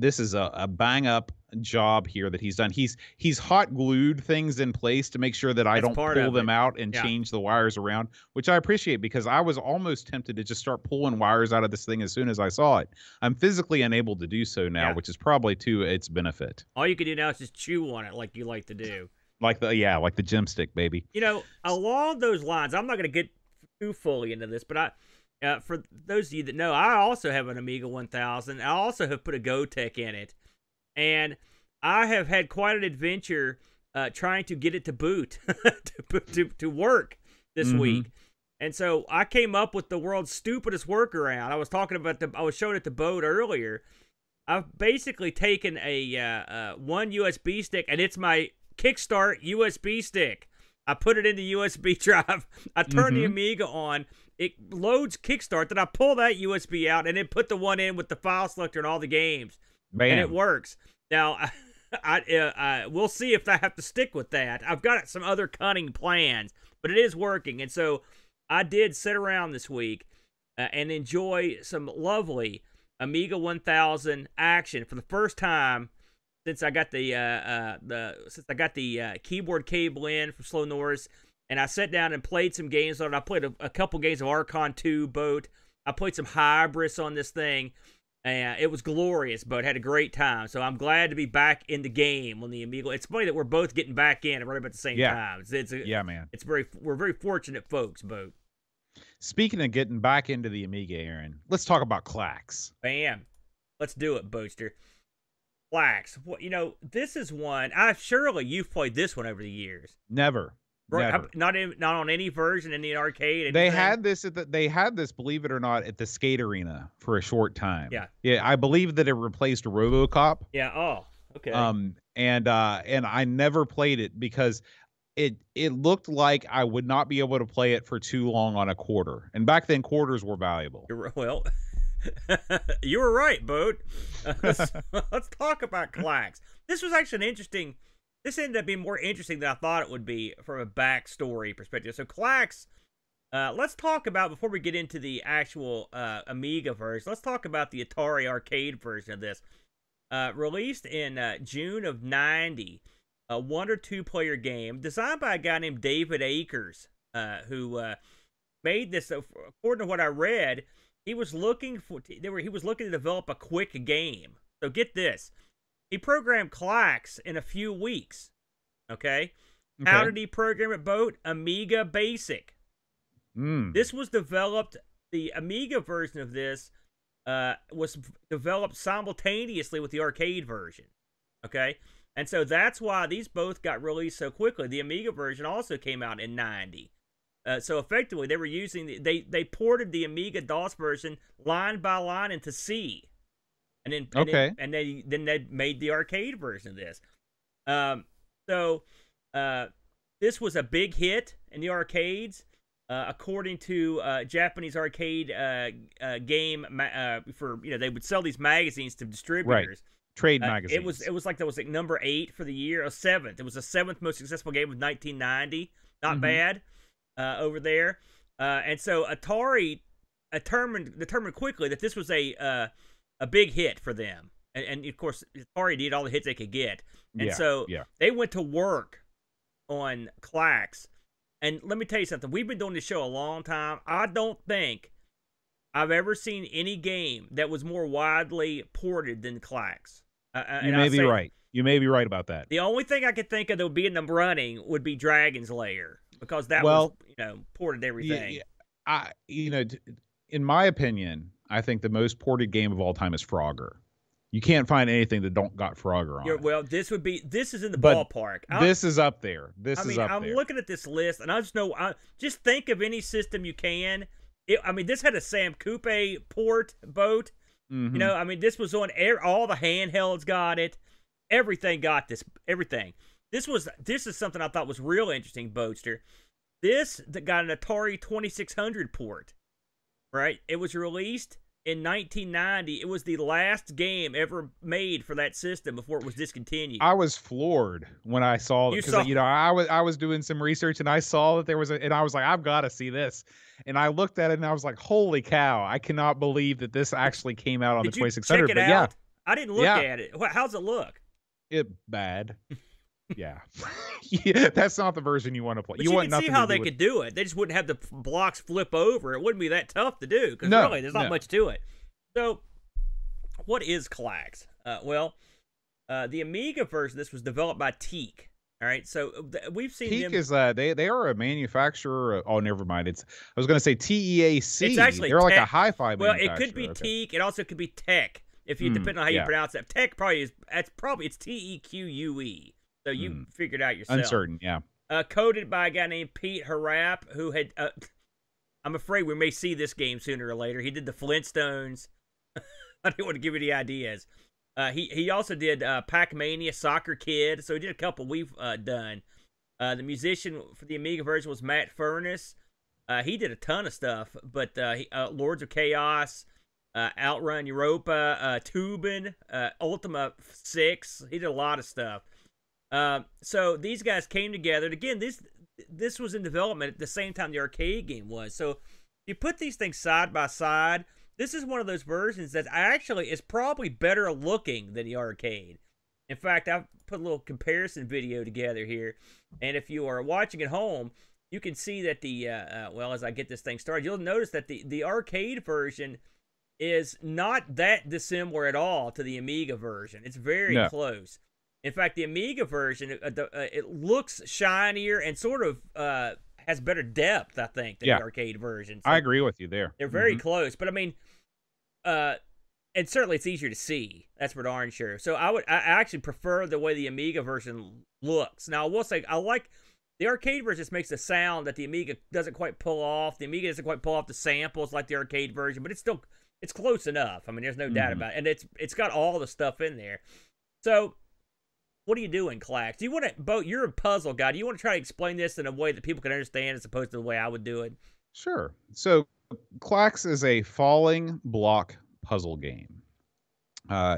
This is a bang up job here that he's done. He's hot glued things in place to make sure that I don't pull them out and change the wires around, which I appreciate because I was almost tempted to just start pulling wires out of this thing as soon as I saw it. I'm physically unable to do so now, which is probably to its benefit. All you can do now is just chew on it like you like to do. Like the gym stick, baby. You know, along those lines, I'm not going to get too fully into this, but for those of you that know, I also have an Amiga 1000. I also have put a GoTech in it. And I have had quite an adventure trying to get it to boot, to work this week. And so I came up with the world's stupidest workaround. I was showing it to Bode earlier. I've basically taken a one USB stick, and it's my Kickstart USB stick. I put it in the USB drive. I turn the Amiga on. It loads Kickstart. Then I pull that USB out and then put the one in with the file selector and all the games. Bam. And it works. Now, we'll see if I have to stick with that. I've got some other cunning plans, but it is working. And so I did sit around this week and enjoy some lovely Amiga 1000 action for the first time since I got the keyboard cable in from Slow Norris. And I sat down and played some games on it. I played a couple games of Archon 2 Boat. I played some Hybris on this thing. And it was glorious, but had a great time. So I'm glad to be back in the game on the Amiga. It's funny that we're both getting back in right about the same time. Man. We're very fortunate folks, Boat. Speaking of getting back into the Amiga, Aaron, let's talk about Klax. Bam. Let's do it, Boaster. Klax. Well, you know, this is one. Surely you've played this one over the years. Never. Never. Not on any version in the arcade. Anything? They had this, believe it or not, at the skate arena for a short time. Yeah. I believe that it replaced RoboCop. Yeah. Oh, okay. And I never played it because it looked like I would not be able to play it for too long on a quarter. And back then, quarters were valuable. Well, you were right, Boat. Let's talk about Klax. This was actually an interesting. This ended up being more interesting than I thought it would be from a backstory perspective. So Klax, let's talk about, before we get into the actual Amiga version, let's talk about the Atari Arcade version of this. Released in June of '90, a 1 or 2 player game designed by a guy named David Akers, who made this. According to what I read, he was looking to develop a quick game. So get this. He programmed Klax in a few weeks. Okay? How did he program it, Boat? Amiga Basic. This was developed, the Amiga version of this was developed simultaneously with the arcade version. Okay? And so that's why these both got released so quickly. The Amiga version also came out in '90. So effectively, they were using, they ported the Amiga DOS version line by line into C. And then they made the arcade version of this. So this was a big hit in the arcades. According to Japanese arcade game for they would sell these magazines to distributors. Right. Trade magazines. It was like number 8 for the year, or 7th. It was the 7th most successful game of 1990. Not bad over there. And so Atari determined quickly that this was a big hit for them. And of course, Atari did all the hits they could get. And so they went to work on Klax. And let me tell you something. We've been doing this show a long time. I don't think I've ever seen any game that was more widely ported than Klax. You may be right. You may be right about that. The only thing I could think of that would be in the running would be Dragon's Lair, because that was, ported everything. In my opinion, I think the most ported game of all time is Frogger. You can't find anything that don't got Frogger on it. Well, this is in the ballpark. This is up there. I'm looking at this list, and I just think of any system you can. This had a Sam Coupe port boat. This was on all the handhelds got it. Everything got this. Everything. This is something I thought was real interesting, Boatster. This got an Atari 2600 port, right? It was released in 1990. It was the last game ever made for that system before it was discontinued. I was floored when I saw it, because I was doing some research and I saw that there was and I was like, I've got to see this. And I looked at it and I was like, holy cow! I cannot believe that this actually came out on the 2600. Check it out? I didn't look at it. How's it look? Bad. Yeah. That's not the version you want to play. But you can see how they could do it. They just wouldn't have the blocks flip over. It wouldn't be that tough to do, because really, there's not much to it. So, what is Klax? The Amiga version of this was developed by Teak. All right, so we've seen Teak is they are a manufacturer. Oh, never mind. I was going to say TEAC. It's actually they're like a hi-fi manufacturer. Well, it could be Teak. It also could be Tech. If you depend on how you pronounce that. Tech probably is. It's TEQUE. So you figured out yourself. Uncertain, yeah. Coded by a guy named Pete Harrap, who had. I'm afraid we may see this game sooner or later. He did the Flintstones. I didn't want to give you the ideas. He also did Pac-Mania, Soccer Kid. So he did a couple we've done. The musician for the Amiga version was Matt Furness. He did a ton of stuff, but Lords of Chaos, Outrun Europa, Tubin, Ultima 6. He did a lot of stuff. So these guys came together. And again, this was in development at the same time the arcade game was. So you put these things side by side. This is one of those versions that actually is probably better looking than the arcade. In fact, I've put a little comparison video together here. And if you are watching at home, you can see that as I get this thing started, you'll notice that the arcade version is not that dissimilar at all to the Amiga version. It's very close. In fact, the Amiga version, it looks shinier and sort of has better depth, I think, than the arcade version. So I agree with you there. They're very close, but I mean, and certainly it's easier to see. That's for darn sure. So I actually prefer the way the Amiga version looks. Now, I will say I like the arcade version. Just makes a sound that the Amiga doesn't quite pull off. The Amiga doesn't quite pull off the samples like the arcade version, but it's close enough. I mean, there's no doubt about it, and it's got all the stuff in there. So. What do you do in Klax? Do you want to, Bo, you're a puzzle guy. Do you want to try to explain this in a way that people can understand as opposed to the way I would do it? Sure. So Klax is a falling block puzzle game.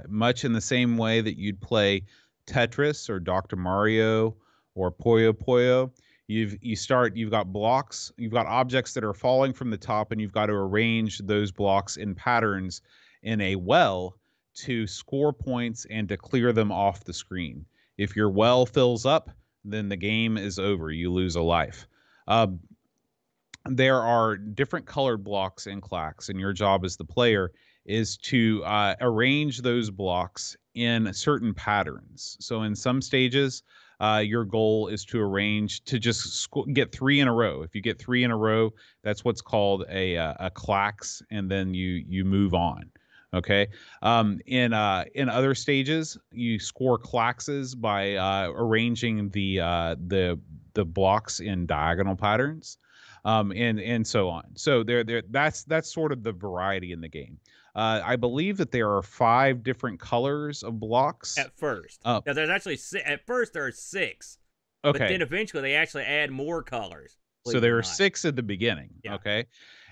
Much in the same way that you'd play Tetris or Dr. Mario or Puyo Puyo. You've got blocks, you've got objects that are falling from the top, and you've got to arrange those blocks in patterns in a well to score points and to clear them off the screen. If your well fills up, then the game is over. You lose a life. There are different colored blocks in Klax, and your job as the player is to arrange those blocks in certain patterns. So in some stages, your goal is to arrange to just get 3 in a row. If you get 3 in a row, that's what's called a Klax, and then you move on. Okay. In other stages, you score Klaxes by arranging the blocks in diagonal patterns, and so on. So that's sort of the variety in the game. I believe that there are 5 different colors of blocks at first. Now there's actually at first there are 6. But Okay. then eventually they actually add more colors. So there are 6 at the beginning. Yeah. Okay.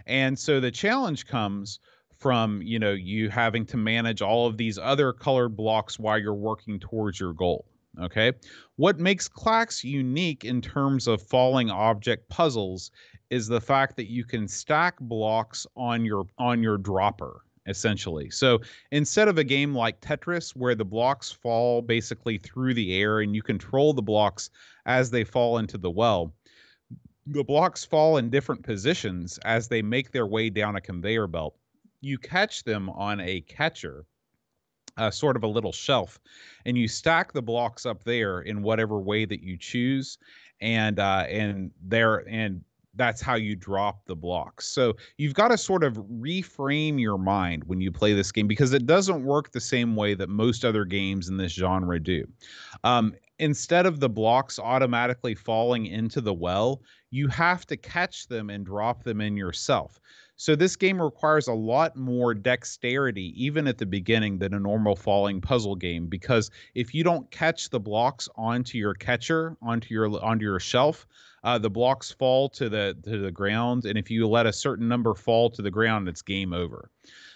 And so the challenge comes from, you having to manage all of these other colored blocks while you're working towards your goal. Okay. What makes Klax unique in terms of falling object puzzles is the fact that you can stack blocks on your dropper, essentially. So instead of a game like Tetris where the blocks fall basically through the air and you control the blocks as they fall into the well, the blocks fall in different positions as they make their way down a conveyor belt. You catch them on a catcher, sort of a little shelf, and you stack the blocks up there in whatever way that you choose, and that's how you drop the blocks. So you've got to sort of reframe your mind when you play this game because it doesn't work the same way that most other games in this genre do. Instead of the blocks automatically falling into the well, you have to catch them and drop them in yourself. So this game requires a lot more dexterity, even at the beginning, than a normal falling puzzle game. Because if you don't catch the blocks onto your catcher, onto your shelf, the blocks fall to the ground, and if you let a certain number fall to the ground, it's game over.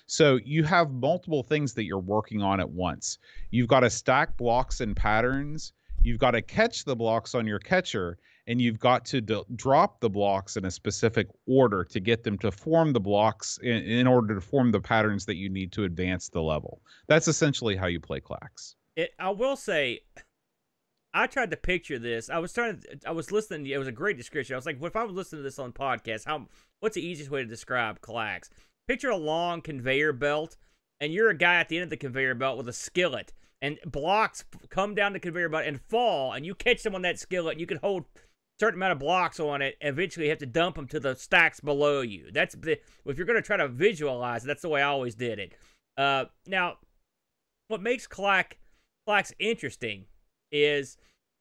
So you have multiple things that you're working on at once. You've got to stack blocks and patterns. You've got to catch the blocks on your catcher, and you've got to drop the blocks in a specific order to get them to form the blocks in order to form the patterns that you need to advance the level. That's essentially how you play Klax. I will say, I tried to picture this. I was listening. It was a great description. I was like, well, if I was listening to this on podcast, what's the easiest way to describe Klax? Picture a long conveyor belt, and you're a guy at the end of the conveyor belt with a skillet, and blocks come down the conveyor belt and fall, and you catch them on that skillet, and you can hold a certain amount of blocks on it, and eventually you have to dump them to the stacks below you. If you're going to try to visualize it, that's the way I always did it. Now, what makes Klax interesting is,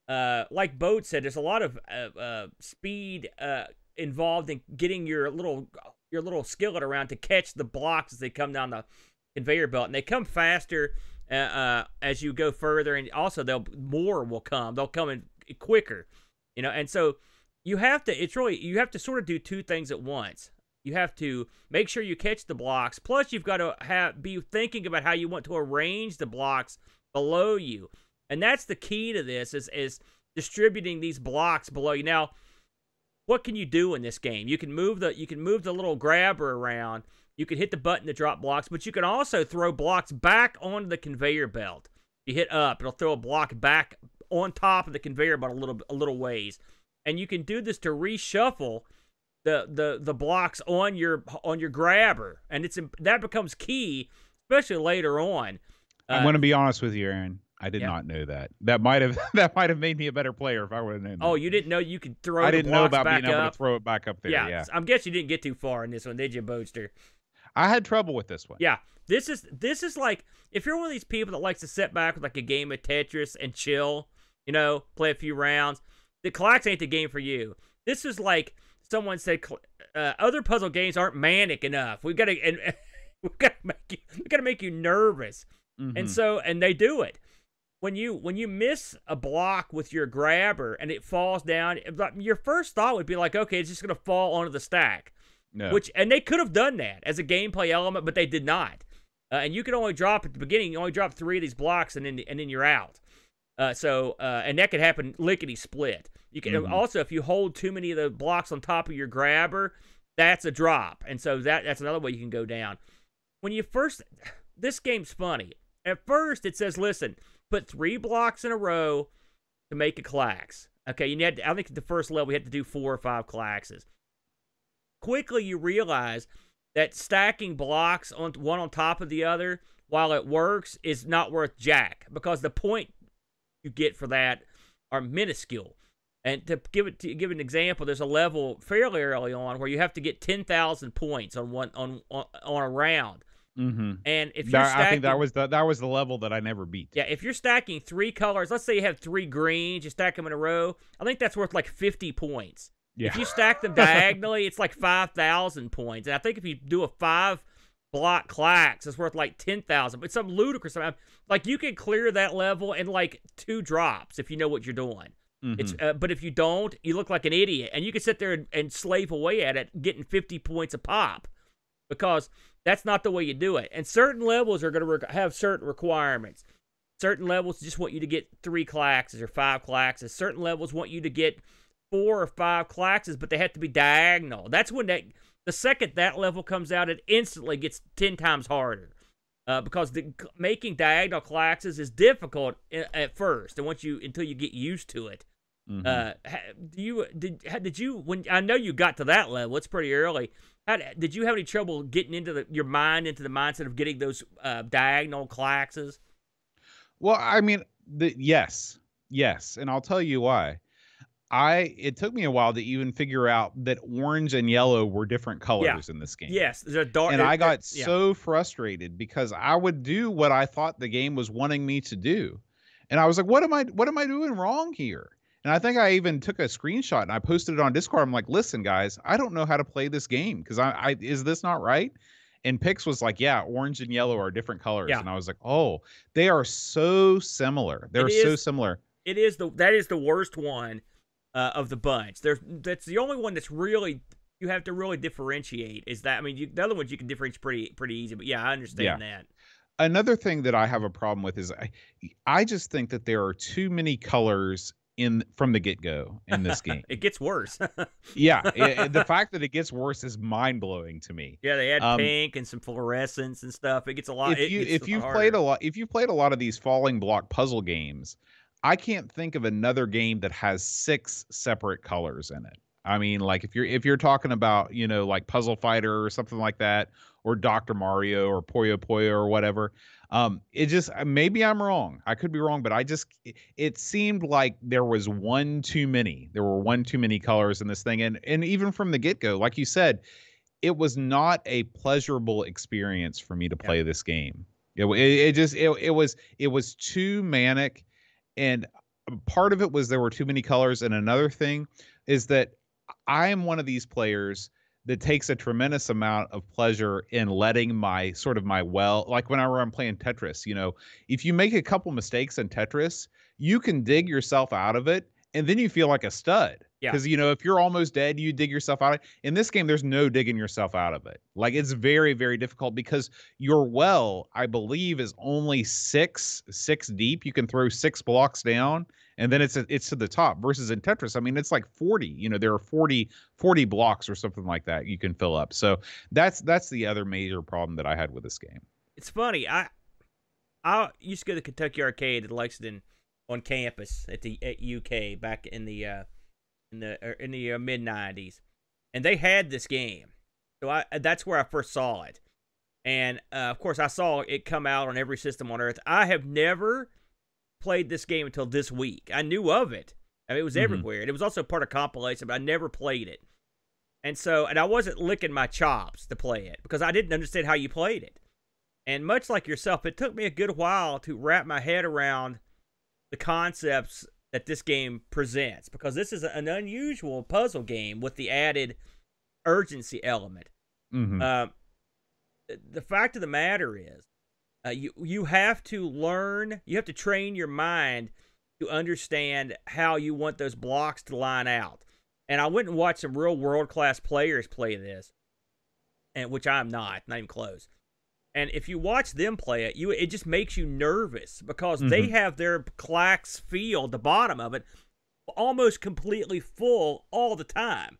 like Boat said, there's a lot of speed involved in getting your little skillet around to catch the blocks as they come down the conveyor belt, and they come faster as you go further, and also more will come. They'll come in quicker, and so you have to sort of do two things at once. You have to make sure you catch the blocks, plus you've got to be thinking about how you want to arrange the blocks below you. And that's the key to this is distributing these blocks below you. Now, what can you do in this game? You can move the little grabber around. You can hit the button to drop blocks, but you can also throw blocks back onto the conveyor belt. You hit up, it'll throw a block back on top of the conveyor belt a little ways. And you can do this to reshuffle the blocks on your grabber, and that becomes key, especially later on. I'm going to be honest with you, Aaron. I did not know that. That might have made me a better player if I would have known that. Oh, you didn't know you could throw I the didn't know blocks about back being able up? to throw it back up there. Yeah. I'm guessing you didn't get too far in this one, did you, Boatster? I had trouble with this one. Yeah. This is like, if you're one of these people that likes to sit back with like a game of Tetris and chill, play a few rounds, the Klax ain't the game for you. This is like someone said, other puzzle games aren't manic enough. We gotta make you nervous. Mm-hmm. And they do it. When you miss a block with your grabber and it falls down, your first thought would be like, okay, it's just gonna fall onto the stack. No. And they could have done that as a gameplay element, but they did not. And you can only drop at the beginning. You only drop 3 of these blocks, and then you're out. And that could happen lickety split. You can also, if you hold too many of the blocks on top of your grabber, that's a drop, and so that's another way you can go down. This game's funny. At first, it says, listen, put 3 blocks in a row to make a Klax. Okay, I think at the first level, we had to do 4 or 5 Klaxes. Quickly, you realize that stacking blocks one on top of the other, while it works, is not worth jack, because the point you get for that are minuscule. And to give an example, there's a level fairly early on where you have to get 10,000 points on a round. Mm-hmm. And if you're stacking, I think that was the level that I never beat. Yeah, if you're stacking 3 colors, let's say you have 3 greens, you stack them in a row, I think that's worth like 50 points. Yeah. If you stack them diagonally, it's like 5,000 points. And I think if you do a 5-block Klax, it's worth like 10,000. But some ludicrous amount. Like, you can clear that level in like 2 drops if you know what you're doing. It's but if you don't, you look like an idiot, and you can sit there and slave away at it, getting 50 points a pop, because that's not the way you do it. And certain levels are going to have certain requirements. Certain levels just want you to get 3 Klaxes or 5 Klaxes. Certain levels want you to get 4 or 5 Klaxes, but they have to be diagonal. That's when the second that level comes out, it instantly gets 10 times harder. Because making diagonal Klaxes is difficult at first, and until you get used to it. Did you when I know you got to that level? It's pretty early. Did you have any trouble getting into your mind into the mindset of getting those diagonal Klaxes? Well, I mean, yes, and I'll tell you why. It took me a while to even figure out that orange and yellow were different colors in this game. Yes, they're dark. And I got so frustrated because I would do what I thought the game was wanting me to do, and I was like, "What am I doing wrong here?" And I think I even took a screenshot and I posted it on Discord. I'm like, "Listen, guys, I don't know how to play this game because is this not right?" And Pix was like, "Yeah, orange and yellow are different colors," and I was like, "Oh, they are so similar. They're so similar." That is the worst one. Of the bunch, that's the only one that's really you have to really differentiate. Is that the other ones you can differentiate pretty easy. But yeah, I understand that. Another thing that I have a problem with is I just think that there are too many colors from the get-go in this game. It gets worse. The fact that it gets worse is mind-blowing to me. Yeah, they add pink and some fluorescence and stuff. It gets a lot. If you've played a lot of these falling block puzzle games, I can't think of another game that has 6 separate colors in it. I mean, like if you're talking about, like Puzzle Fighter or something like that, or Dr. Mario or Puyo Puyo or whatever. It just, maybe I'm wrong. I could be wrong, but it seemed like there was one too many. There were one too many colors in this thing. And even from the get-go, like you said, it was not a pleasurable experience for me to play this game. It was too manic. And part of it was there were too many colors. And another thing is that I am one of these players that takes a tremendous amount of pleasure in letting like whenever I'm playing Tetris, if you make a couple mistakes in Tetris, you can dig yourself out of it. And then you feel like a stud. Because, if you're almost dead, you dig yourself out. In this game, there's no digging yourself out of it. Like, it's very, very difficult because your well, I believe, is only six deep. You can throw 6 blocks down, and then it's to the top. Versus in Tetris, it's like 40. There are 40 blocks or something like that you can fill up. So that's the other major problem that I had with this game. It's funny. I used to go to the Kentucky Arcade at Lexington on campus at UK back in the mid 90s, and they had this game, so that's where I first saw it, and of course I saw it come out on every system on Earth. I have never played this game until this week. I knew of it. It was everywhere, and it was also part of compilation, but I never played it, and I wasn't licking my chops to play it because I didn't understand how you played it, and much like yourself, it took me a good while to wrap my head around the concepts that this game presents, because this is an unusual puzzle game with the added urgency element. The fact of the matter is, you have to learn, you have to train your mind to understand how you want those blocks to line out. And I went and watched some real world-class players play this, and which I'm not even close. And if you watch them play it, it just makes you nervous because they have their Klax field, the bottom of it, almost completely full all the time.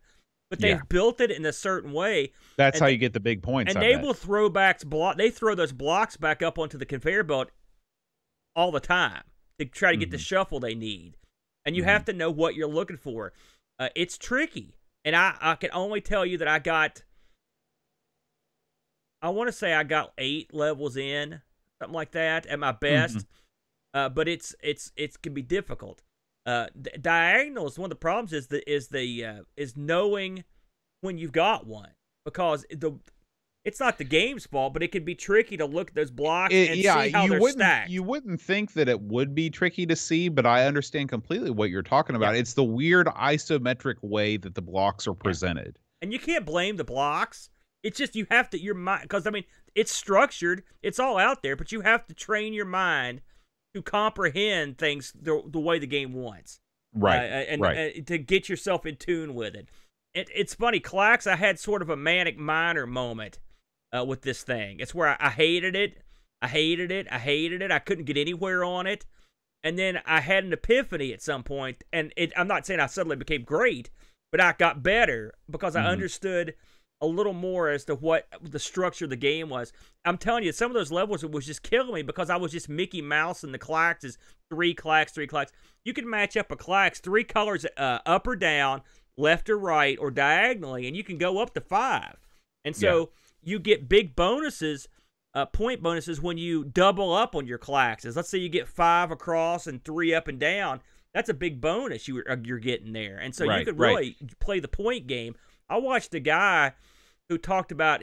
But they've built it in a certain way. That's how you get the big points. And they will throw they throw those blocks back up onto the conveyor belt all the time to try to get the shuffle they need. And you have to know what you're looking for. It's tricky. And I can only tell you that I want to say I got 8 levels in, something like that, at my best. But it can be difficult. Diagonals. One of the problems is knowing when you've got one, because it's not the game's fault, but it can be tricky to look at those blocks and see how they're stacked. You wouldn't think that it would be tricky to see, but I understand completely what you're talking about. Yeah. It's the weird isometric way that the blocks are presented, and you can't blame the blocks. It's just you have to your mind, because it's structured, it's all out there, but you have to train your mind to comprehend things the way the game wants. Right. And to get yourself in tune with it. It's funny, Klax, I had sort of a manic minor moment with this thing. It's where I hated it. I hated it. I hated it. I couldn't get anywhere on it. And then I had an epiphany at some point, and I'm not saying I suddenly became great, but I got better because I understood a little more as to what the structure of the game was. I'm telling you, some of those levels was just killing me because I was just Mickey Mouse and the Klaxes, 3 Klax, 3 Klax. You can match up a Klax, 3 colors up or down, left or right, or diagonally, and you can go up to 5. And so you get big bonuses, point bonuses when you double up on your Klaxes. Let's say you get 5 across and 3 up and down. That's a big bonus you're getting there. And so you could really play the point game. I watched a guy who talked about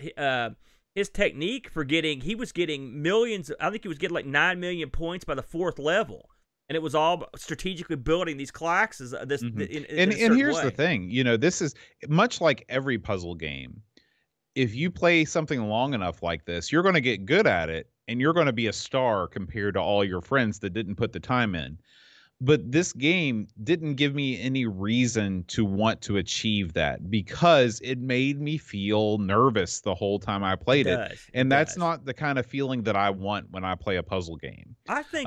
his technique for he was getting millions. I think he was getting like 9 million points by the 4th level. And it was all strategically building these Klaxes. And here's the thing. You know, this is much like every puzzle game. If you play something long enough like this, you're going to get good at it, and you're going to be a star compared to all your friends that didn't put the time in. But this game didn't give me any reason to want to achieve that because it made me feel nervous the whole time I played it. And that's not the kind of feeling that I want when I play a puzzle game. I think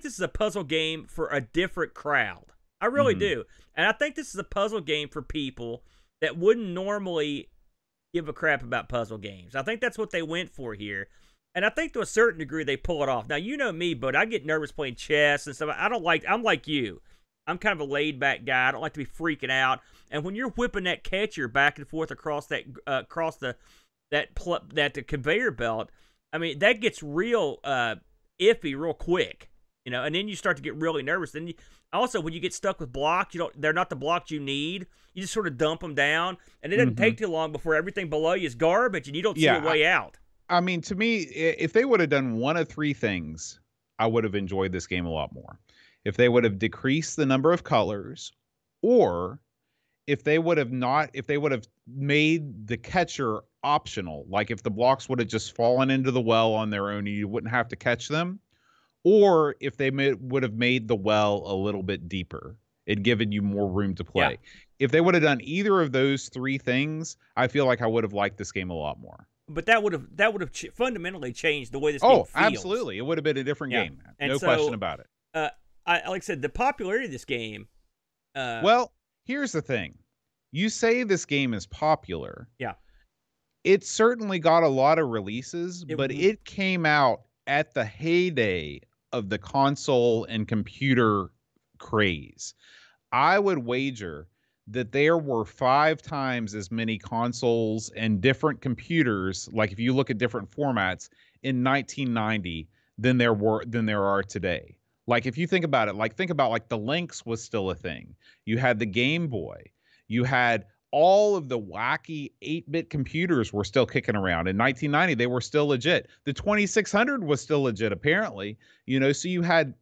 this is a puzzle game for a different crowd. I really do. And I think this is a puzzle game for people that wouldn't normally give a crap about puzzle games. I think that's what they went for here. And I think to a certain degree they pull it off. Now, you know me, but I get nervous playing chess and stuff. I'm like you. I'm kind of a laid-back guy. I don't like to be freaking out. And when you're whipping that catcher back and forth across that the conveyor belt, I mean, that gets real iffy real quick, you know. And then you start to get really nervous. Then also, when you get stuck with blocks, they're not the blocks you need. You just sort of dump them down, and it doesn't take too long before everything below you is garbage, and you don't see a way out. I mean, to me, if they would have done one of 3 things, I would have enjoyed this game a lot more. If they would have decreased the number of colors, or if they would have made the catcher optional, like if the blocks would have just fallen into the well on their own and you wouldn't have to catch them, or if they would have made the well a little bit deeper, it'd given you more room to play. Yeah. If they would have done either of those 3 things, I feel like I would have liked this game a lot more. But that would have fundamentally changed the way this game feels. Oh, absolutely. It would have been a different game. No question about it. Like I said, the popularity of this game... well, here's the thing. You say this game is popular. Yeah. It certainly got a lot of releases, but it came out at the heyday of the console and computer craze. I would wager that there were 5 times as many consoles and different computers, like if you look at different formats, in 1990 than there are today. Like if you think about it, think about the Lynx was still a thing. You had the Game Boy. You had all of the wacky 8-bit computers were still kicking around. In 1990, they were still legit. The 2600 was still legit, apparently. You know, so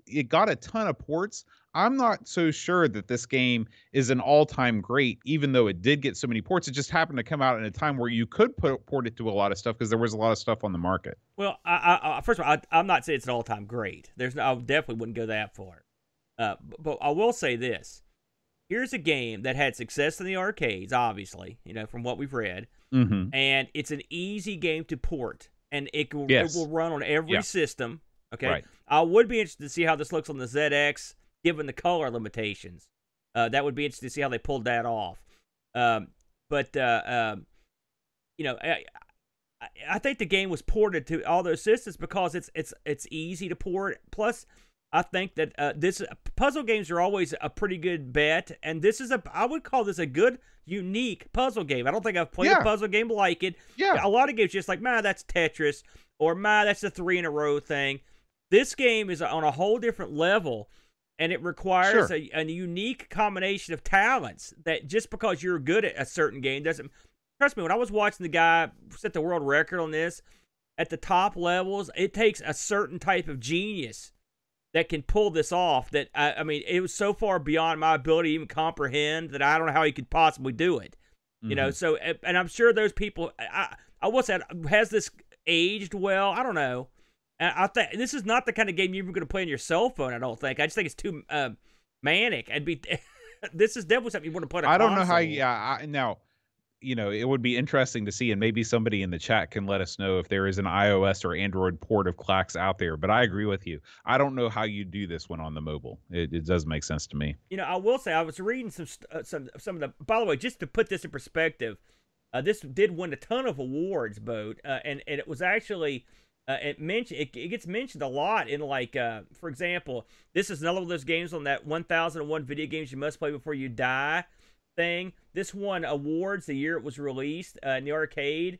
it got a ton of ports. I'm not so sure that this game is an all-time great, even though it did get so many ports. It just happened to come out in a time where you could port it to a lot of stuff because there was a lot of stuff on the market. Well, first of all, I'm not saying it's an all-time great. I definitely wouldn't go that far. But I will say this. Here's a game that had success in the arcades, obviously, you know, from what we've read. And it's an easy game to port. And it will run on every system. Okay? Right. I would be interested to see how this looks on the ZX, given the color limitations. That would be interesting to see how they pulled that off. But you know, I think the game was ported to all those systems because it's easy to port. Plus, I think that puzzle games are always a pretty good bet, and I would call this a good, unique puzzle game. I don't think I've played a puzzle game like it. Yeah, a lot of games just like, that's Tetris, or that's a 3 in a row thing. This game is on a whole different level. And it requires a unique combination of talents that just because you're good at a certain game doesn't... Trust me, when I was watching the guy set the world record on this, at the top levels, it takes a certain type of genius that can pull this off that, I mean, it was so far beyond my ability to even comprehend that I don't know how he could possibly do it. You know, so, and I'm sure those people... I will say, has this aged well? I don't know. I think this is not the kind of game you're even going to play on your cell phone. I don't think. I just think it's too manic. I'd be. This is definitely something you want to put. I don't know how. Yeah, now, it would be interesting to see, and maybe somebody in the chat can let us know if there is an iOS or Android port of Klax out there. But I agree with you. I don't know how you do this one on the mobile. It does make sense to me. I will say I was reading some of the. By the way, just to put this in perspective, this did win a ton of awards, Boat, and it was actually. It gets mentioned a lot in, like, for example, this is another one of those games on that 1001 video games you must play before you die thing. This won awards the year it was released in the arcade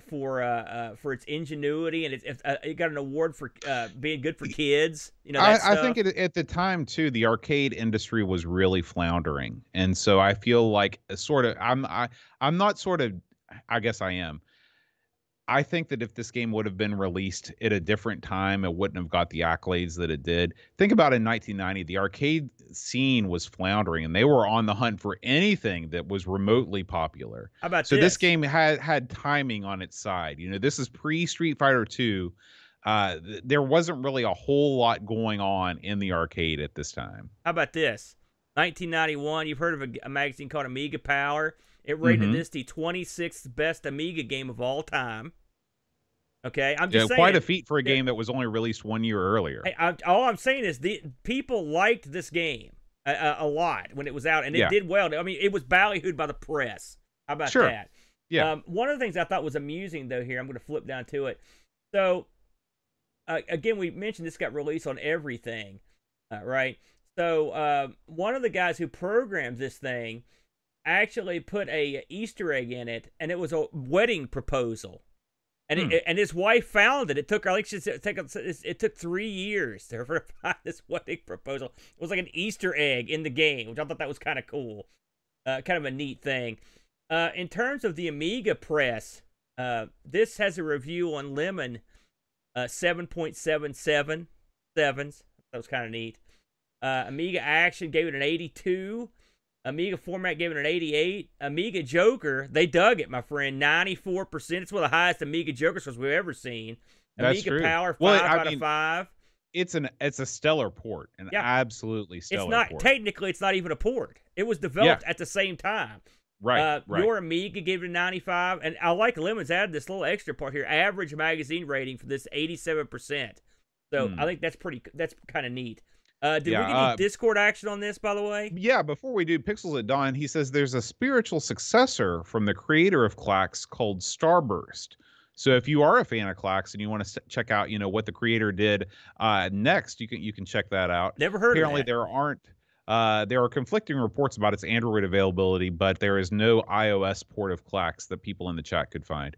for its ingenuity, and it got an award for being good for kids. I think at the time too, the arcade industry was really floundering, and so I feel like I'm not sort of, I guess I am. I think that if this game would have been released at a different time, it wouldn't have got the accolades that it did. Think about in 1990, the arcade scene was floundering, and they were on the hunt for anything that was remotely popular. How about this game had timing on its side. This is pre-Street Fighter 2. There wasn't really a whole lot going on in the arcade at this time. How about this? 1991, you've heard of a magazine called Amiga Power. It rated this the 26th best Amiga game of all time. Okay, I'm just saying. Quite a feat for a game that was only released 1 year earlier. All I'm saying is the people liked this game a lot when it was out, and it did well. I mean, it was ballyhooed by the press. How about that? Yeah. One of the things I thought was amusing, though, here, I'm going to flip down to it. So, again, we mentioned this got released on everything, right? So, one of the guys who programmed this thing actually put a Easter egg in it, and it was a wedding proposal. And and his wife found it. It took her, like she said, it took 3 years to find this wedding proposal. It was like an Easter egg in the game, which I thought that was kind of cool, kind of a neat thing. In terms of the Amiga press, this has a review on Lemon, 7.77 sevens. That was kind of neat. Amiga Action gave it an 82. Amiga Format gave it an 88. Amiga Joker, they dug it, my friend. 94%. It's one of the highest Amiga Joker scores we've ever seen. That's Amiga true. Power, 5 out of 5. It's a stellar port, an absolutely stellar port. Technically, it's not even a port. It was developed at the same time. Right. Your Amiga gave it a 95, and I like Lemon's added this little extra part here. Average magazine rating for this 87%. So I think that's kind of neat. Did we get any Discord action on this, by the way? Yeah, before we do, Pixels at Dawn, he says there's a spiritual successor from the creator of Klax called Starburst. So if you are a fan of Klax and you want to check out, what the creator did next, you can check that out. Never heard of that. Apparently there are conflicting reports about its Android availability, but there is no iOS port of Klax that people in the chat could find.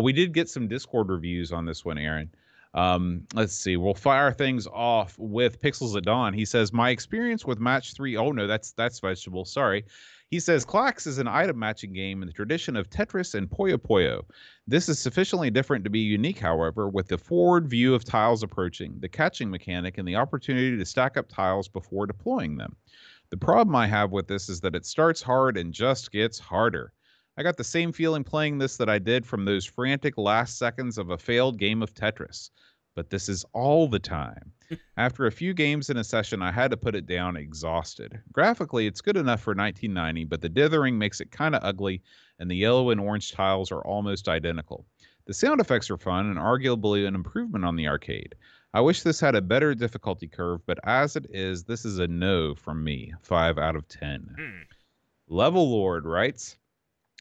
We did get some Discord reviews on this one, Aaron. Let's see. We'll fire things off with Pixels at Dawn. He says, my experience with Match 3. Oh, no, that's Vegetable. Sorry. He says, Klax is an item matching game in the tradition of Tetris and Puyo Puyo. This is sufficiently different to be unique, however, with the forward view of tiles approaching, the catching mechanic, and the opportunity to stack up tiles before deploying them. The problem I have with this is that it starts hard and just gets harder. I got the same feeling playing this that I did from those frantic last seconds of a failed game of Tetris. But this is all the time. After a few games in a session, I had to put it down exhausted. Graphically, it's good enough for 1990, but the dithering makes it kind of ugly, and the yellow and orange tiles are almost identical. The sound effects are fun and arguably an improvement on the arcade. I wish this had a better difficulty curve, but as it is, this is a no from me. 5 out of 10. Level Lord writes,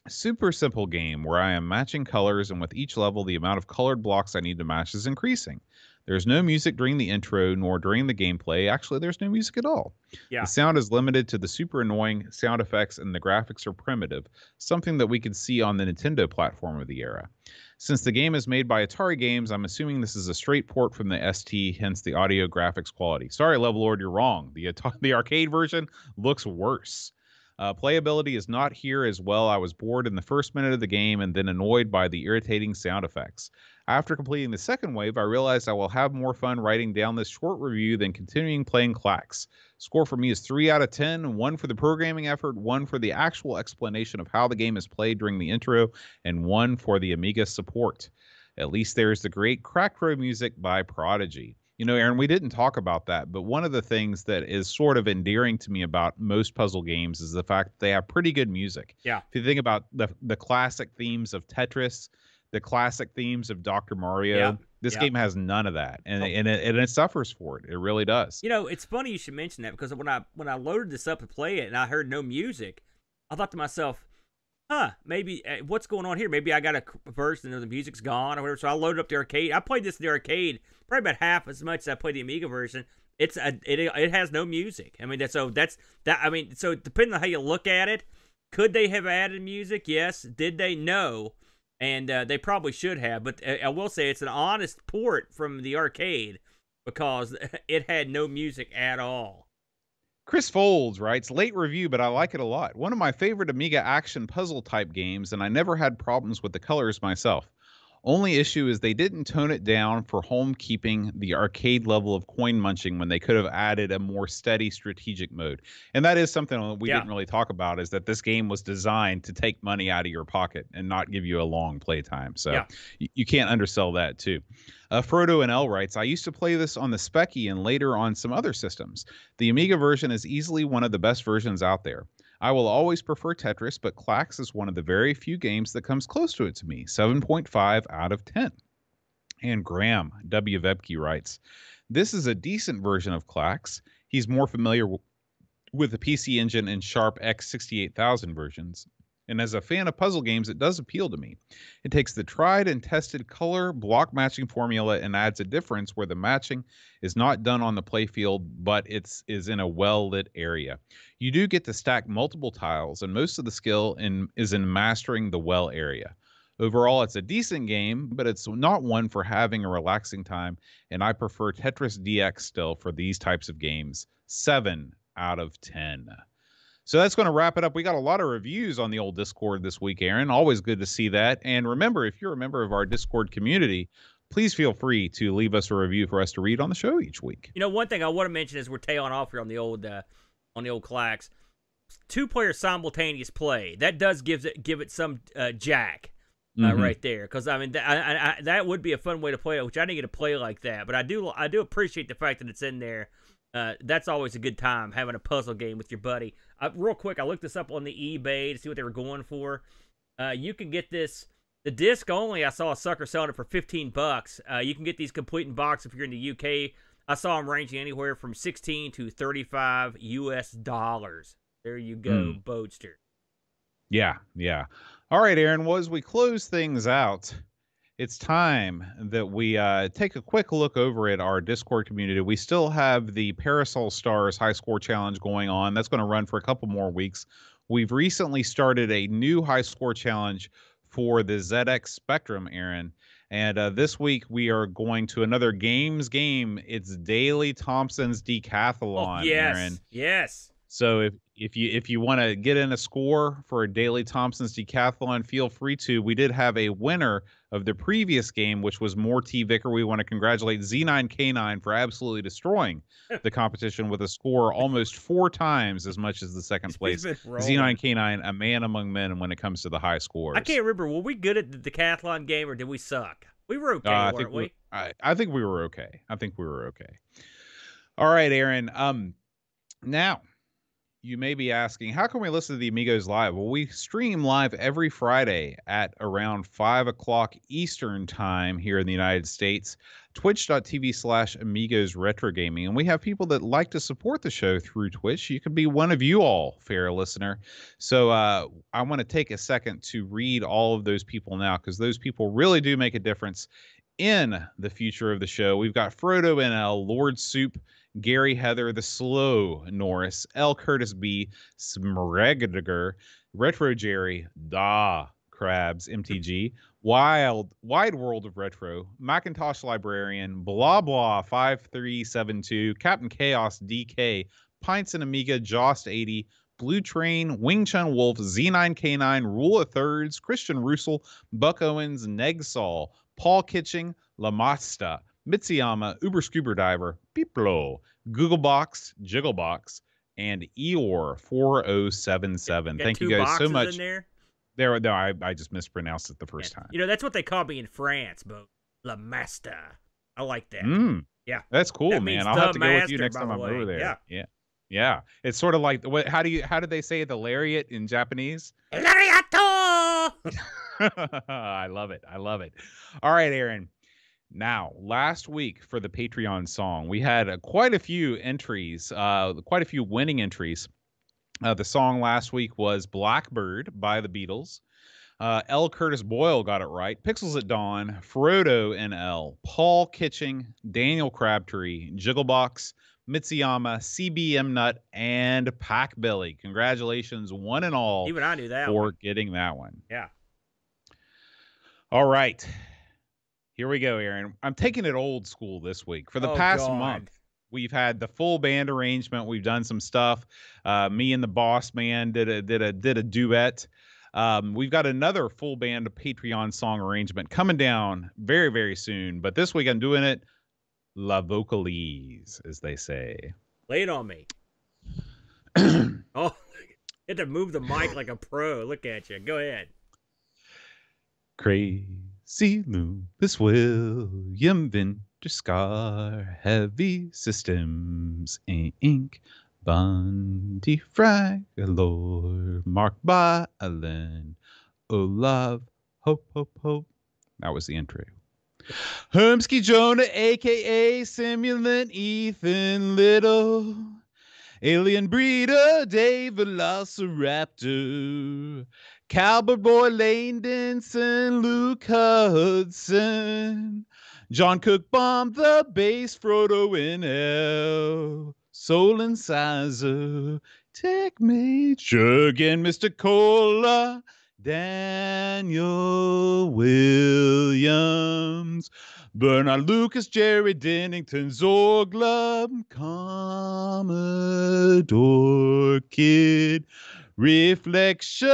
super simple game where I am matching colors, and with each level the amount of colored blocks I need to match is increasing. There's no music during the intro nor during the gameplay. Actually, there's no music at all. The sound is limited to the super annoying sound effects, and the graphics are primitive, something that we could see on the Nintendo platform of the era. Since the game is made by Atari Games, I'm assuming this is a straight port from the ST, hence the audio graphics quality. Sorry, Level Lord, you're wrong. The arcade version looks worse. Playability is not here as well. I was bored in the first minute of the game and then annoyed by the irritating sound effects. After completing the second wave, I realized I will have more fun writing down this short review than continuing playing Klax. Score for me is 3 out of 10, 1 for the programming effort, 1 for the actual explanation of how the game is played during the intro, and 1 for the Amiga support. At least there's the great Crack Crow music by Prodigy. You know, Aaron, we didn't talk about that, but one of the things that is sort of endearing to me about most puzzle games is the fact that they have pretty good music. Yeah. If you think about the classic themes of Tetris, the classic themes of Dr. Mario, Yeah. this Yeah. game has none of that, and it suffers for it. It really does. You know, it's funny you should mention that, because when I loaded this up to play it and I heard no music, I thought to myself, maybe what's going on here? Maybe I got a version and the music's gone or whatever. So I loaded up the arcade. I played this in the arcade probably about half as much as I played the Amiga version. It has no music. I mean, so depending on how you look at it, could they have added music? Yes. Did they? No. And they probably should have. But I will say it's an honest port from the arcade, because it had no music at all. Chris Folds writes, late review, but I like it a lot. One of my favorite Amiga action puzzle type games, and I never had problems with the colors myself. Only issue is they didn't tone it down for home keeping the arcade level of coin munching when they could have added a more steady strategic mode. And that is something that we didn't really talk about, is that this game was designed to take money out of your pocket and not give you a long playtime. So you can't undersell that too. Frodo and L writes, I used to play this on the Speccy and later on some other systems. The Amiga version is easily one of the best versions out there. I will always prefer Tetris, but Klax is one of the very few games that comes close to it to me. 7.5 out of 10. And Graham W. Vebke writes, this is a decent version of Klax. He's more familiar with the PC Engine and Sharp X68000 versions. And as a fan of puzzle games, it does appeal to me. It takes the tried and tested color block matching formula and adds a difference where the matching is not done on the playfield, but is in a well-lit area. You do get to stack multiple tiles, and most of the skill is in mastering the well area. Overall, it's a decent game, but it's not one for having a relaxing time, and I prefer Tetris DX still for these types of games. 7 out of 10. So that's going to wrap it up. We got a lot of reviews on the old Discord this week, Aaron. Always good to see that. And remember, if you're a member of our Discord community, please feel free to leave us a review for us to read on the show each week. You know, one thing I want to mention is we're tailing off here on the old Klax. 2-player simultaneous play. That does give it some jack right there. Because I mean, that would be a fun way to play it, which I didn't get to play like that. But I do appreciate the fact that it's in there. That's always a good time, having a puzzle game with your buddy. Real quick, I looked this up on the eBay to see what they were going for. You can get this, the disc only. I saw a sucker selling it for $15. You can get these complete in box if you're in the UK. I saw them ranging anywhere from $16 to $35 US. There you go, Boadster. Yeah. All right, Aaron, well, as we close things out, it's time that we take a quick look over at our Discord community. We still have the Parasol Stars High Score Challenge going on. That's going to run for a couple more weeks. We've recently started a new High Score Challenge for the ZX Spectrum, Aaron. And this week we are going to another game. It's Daley Thompson's Decathlon, Aaron. Yes. So if you want to get in a score for Daley Thompson's Decathlon, feel free to. We did have a winner of the previous game, which was More T. Vicker. We want to congratulate Z9K9 for absolutely destroying the competition with a score almost 4 times as much as the second place. Z9K9, a man among men when it comes to the high scores. I can't remember. Were we good at the decathlon game, or did we suck? We were okay, weren't we? I think we were okay. All right, Aaron. Now, you may be asking, how can we listen to the Amigos live? Well, we stream live every Friday at around 5 o'clock Eastern time here in the United States, twitch.tv/Amigos Retro Gaming. And we have people that like to support the show through Twitch. You could be one of you all, fair listener. So I want to take a second to read all of those people now, because those people really do make a difference in the future of the show. We've got Frodo NL, Lord Soup, Gary Heather, the Slow Norris, L. Curtis B, Smregdiger, Retro Jerry, Da Crabs, MTG, Wide World of Retro, Macintosh Librarian, Blah Blah 5372, Captain Chaos DK, Pints and Amiga, Jost 80, Blue Train, Wing Chun Wolf, Z9K9, Rule of Thirds, Christian Russell, Buck Owens, Negsol, Paul Kitching, Lamasta, Mitsuyama, Uber Scuba Diver, Piplo, Googlebox, Jigglebox, and Eeyore 4077. Thank you guys so much. No, I just mispronounced it the first time. You know, that's what they call me in France, but La Masta. I like that. Yeah. That's cool, That man. means I'll the have to go with you master, next by time the I'm way. over there. Yeah. Yeah. Yeah. It's sort of like how did they say the lariat in Japanese? Lariato! I love it. I love it. All right, Aaron. Now, last week for the Patreon song, we had quite a few entries, quite a few winning entries. The song last week was Blackbird by the Beatles. L. Curtis Boyle got it right. Pixels at Dawn, Frodo NL, Paul Kitching, Daniel Crabtree, Jigglebox, Mitsuyama, CBM Nut, and Packbelly. Congratulations, one and all, Even I knew that for one. getting that one. Yeah. All right. Here we go, Aaron. I'm taking it old school this week. For the past month, we've had the full band arrangement. We've done some stuff. Me and the Boss Man did a duet. We've got another full band Patreon song arrangement coming down very, very soon. But this week I'm doing it la vocalese, as they say. Lay it on me. Oh, you had to move the mic like a pro. Look at you. Go ahead. Crazy Lupus William Winterscar, Heavy Systems Inc., Bundy Fragalore, Mark Bylen, Olav, Hope, Hope, Hope. That was the intro. Hermsky Jonah, a.k.a. Simulant Ethan Little, Alien Breeder, Dave Velociraptor, Cowboy Boy Lane Denson, Luke Hudson, John Cook Bomb, the bass, Frodo NL, Soul Incisor, Tech Mate, Chug and Mr. Cola, Daniel Williams, Bernard Lucas, Jerry Dennington, Zorglub, Commodore Kid, Reflection,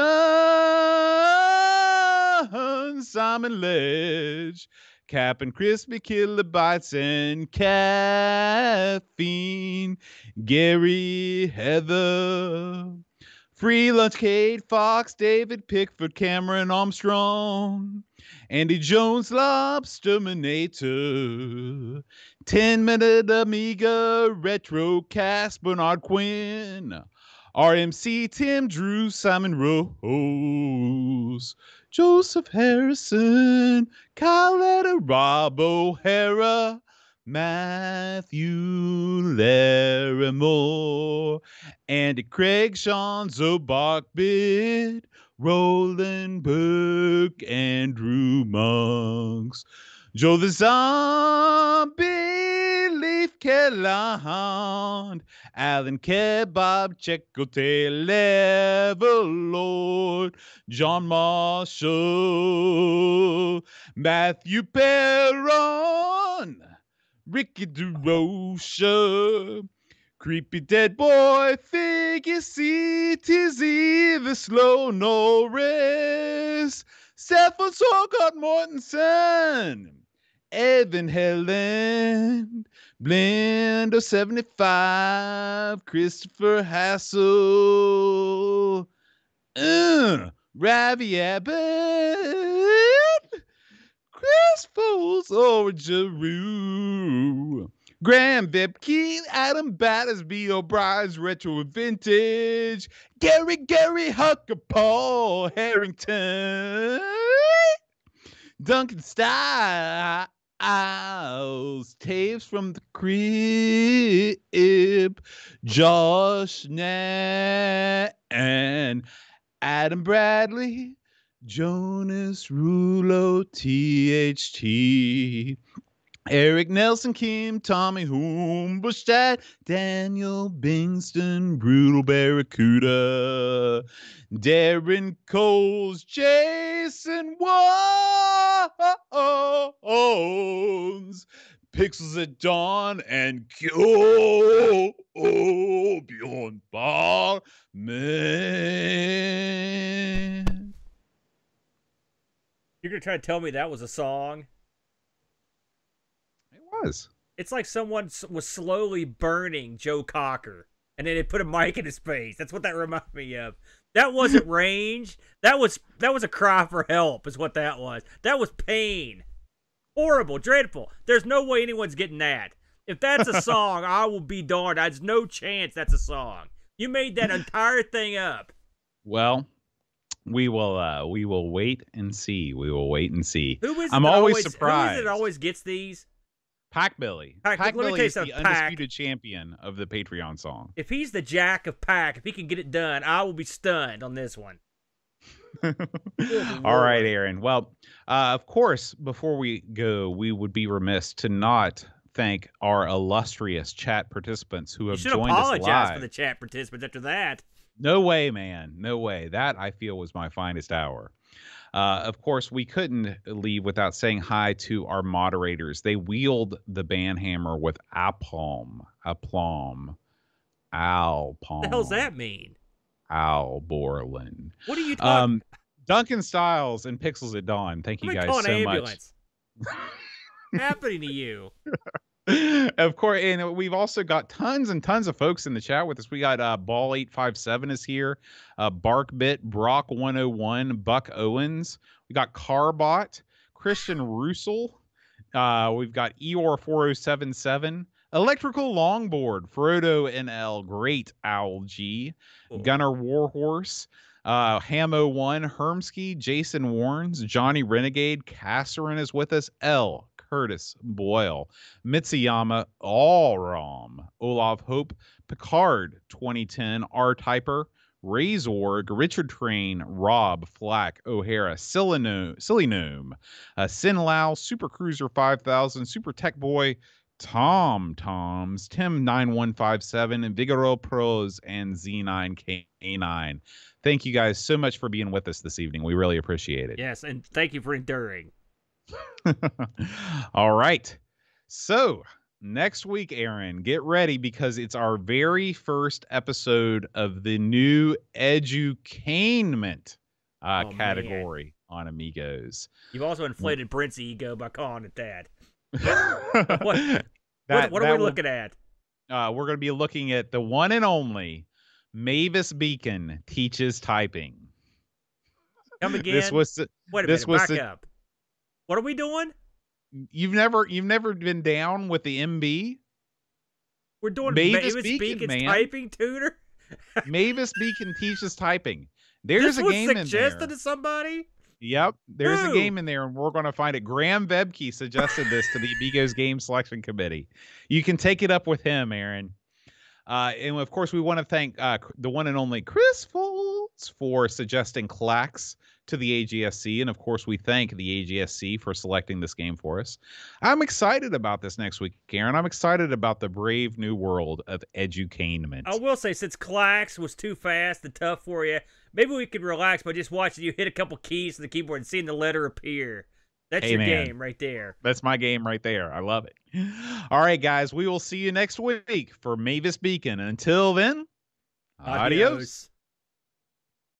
Simon Ledge, Cap and Crispy Kilobytes and Caffeine, Gary Heather, Free Lunch Kate Fox, David Pickford, Cameron Armstrong, Andy Jones, Lobsterminator, 10-minute Amiga, Retrocast, Bernard Quinn, RMC, Tim Drew, Simon Rose, Joseph Harrison, Coletta, Rob O'Hara, Matthew Larimore, Andy Craig, Sean Zobachbid, Roland Burke, Andrew Monks, Joe the Zombie, Leaf Kelland, Alan Kebab, Checote Level Lord, John Marshall, Matthew Perron, Ricky DeRocha, Creepy Dead Boy, Figure CTZ, The Slow Norris, Stefan Sorgott Mortensen, Evan Helen, Blender 75, Christopher Hassel, Ravi Abbott, Chris Foles, or Jeru, Graham Vipke, Adam Battersby, O'Brien's Retro Vintage, Gary Hucker, Paul Harrington, Duncan Stiles, Taves from the Crib, Josh Nan, Adam Bradley, Jonas Rulo, THT, Eric Nelson, Kim, Tommy Humberstadt, Daniel Bingston, Brutal Barracuda, Darren Coles, Jason Wones, Pixels at Dawn, and Bjorn Barman. You're going to try to tell me that was a song? It was. It's like someone was slowly burning Joe Cocker, and then they put a mic in his face. That's what that reminded me of. That wasn't range. That was a cry for help, is what that was. That was pain. Horrible, dreadful. There's no way anyone's getting that. If that's a song, I will be darned. There's no chance that's a song. You made that entire thing up. Well, we will wait and see. We will wait and see. Who is it I'm that always surprised. Who is it that always gets these? Pac Billy. Pac Pac let me Billy tell you is the something, undisputed champion of the Patreon song. If he's the Jack of Pac, if he can get it done, I will be stunned on this one. All right, Aaron. Well, of course, before we go, we would be remiss to not thank our illustrious chat participants who have joined us live. You should apologize for the chat participants after that. No way, man. No way. That, I feel, was my finest hour. Of course, we couldn't leave without saying hi to our moderators. They wield the band hammer with aplomb. What the hell's that mean? Al Borland. What are you talking Duncan Styles and Pixels at Dawn. Thank you guys so much. Happening to you? Of course, and we've also got tons and tons of folks in the chat with us. We got Ball857 is here, Barkbit, Brock 101, Buck Owens. We got Carbot, Christian Russell. We've got Eeyore 4077, Electrical Longboard, Frodo NL, Great Owl G, Gunner Warhorse, Ham01, Hermsky, Jason Warnes, Johnny Renegade, Kasserin is with us, L. Curtis Boyle, Mitsuyama, Allrom, Olaf Hope, Picard 2010, R Typer, Razorg, Richard Train, Rob, Flack, O'Hara, Silly Gnome, Sinlao, Super Cruiser 5000, Super Tech Boy, Toms, Tim 9157, and Vigoro Pros, and Z9K9. Thank you guys so much for being with us this evening. We really appreciate it. Yes, and thank you for enduring. All right. So next week, Aaron, get ready because it's our very first episode of the new edutainment category on Amigos. You've also inflated Brent's ego by calling it that. What are we looking at? We're going to be looking at the one and only Mavis Beacon teaches typing. Come again? Wait a minute, back up. What are we doing? You've never been down with the MB? We're doing Mavis Beacon's typing tutor? Mavis Beacon teaches typing. There's a game in there. Suggested to somebody? Yep. There's a game in there, and we're going to find it. Graham Bebke suggested this to the Amigos Game Selection Committee. You can take it up with him, Aaron. And, of course, we want to thank the one and only Chris Foltz for suggesting Klax to the AGSC. And, of course, we thank the AGSC for selecting this game for us. I'm excited about this next week, Aaron. I'm excited about the brave new world of edutainment. I will say, since Klax was too fast and tough for you, maybe we could relax by just watching you hit a couple keys to the keyboard and seeing the letter appear. That's your game right there. That's my game right there. I love it. All right, guys. We will see you next week for Mavis Beacon. Until then, adios.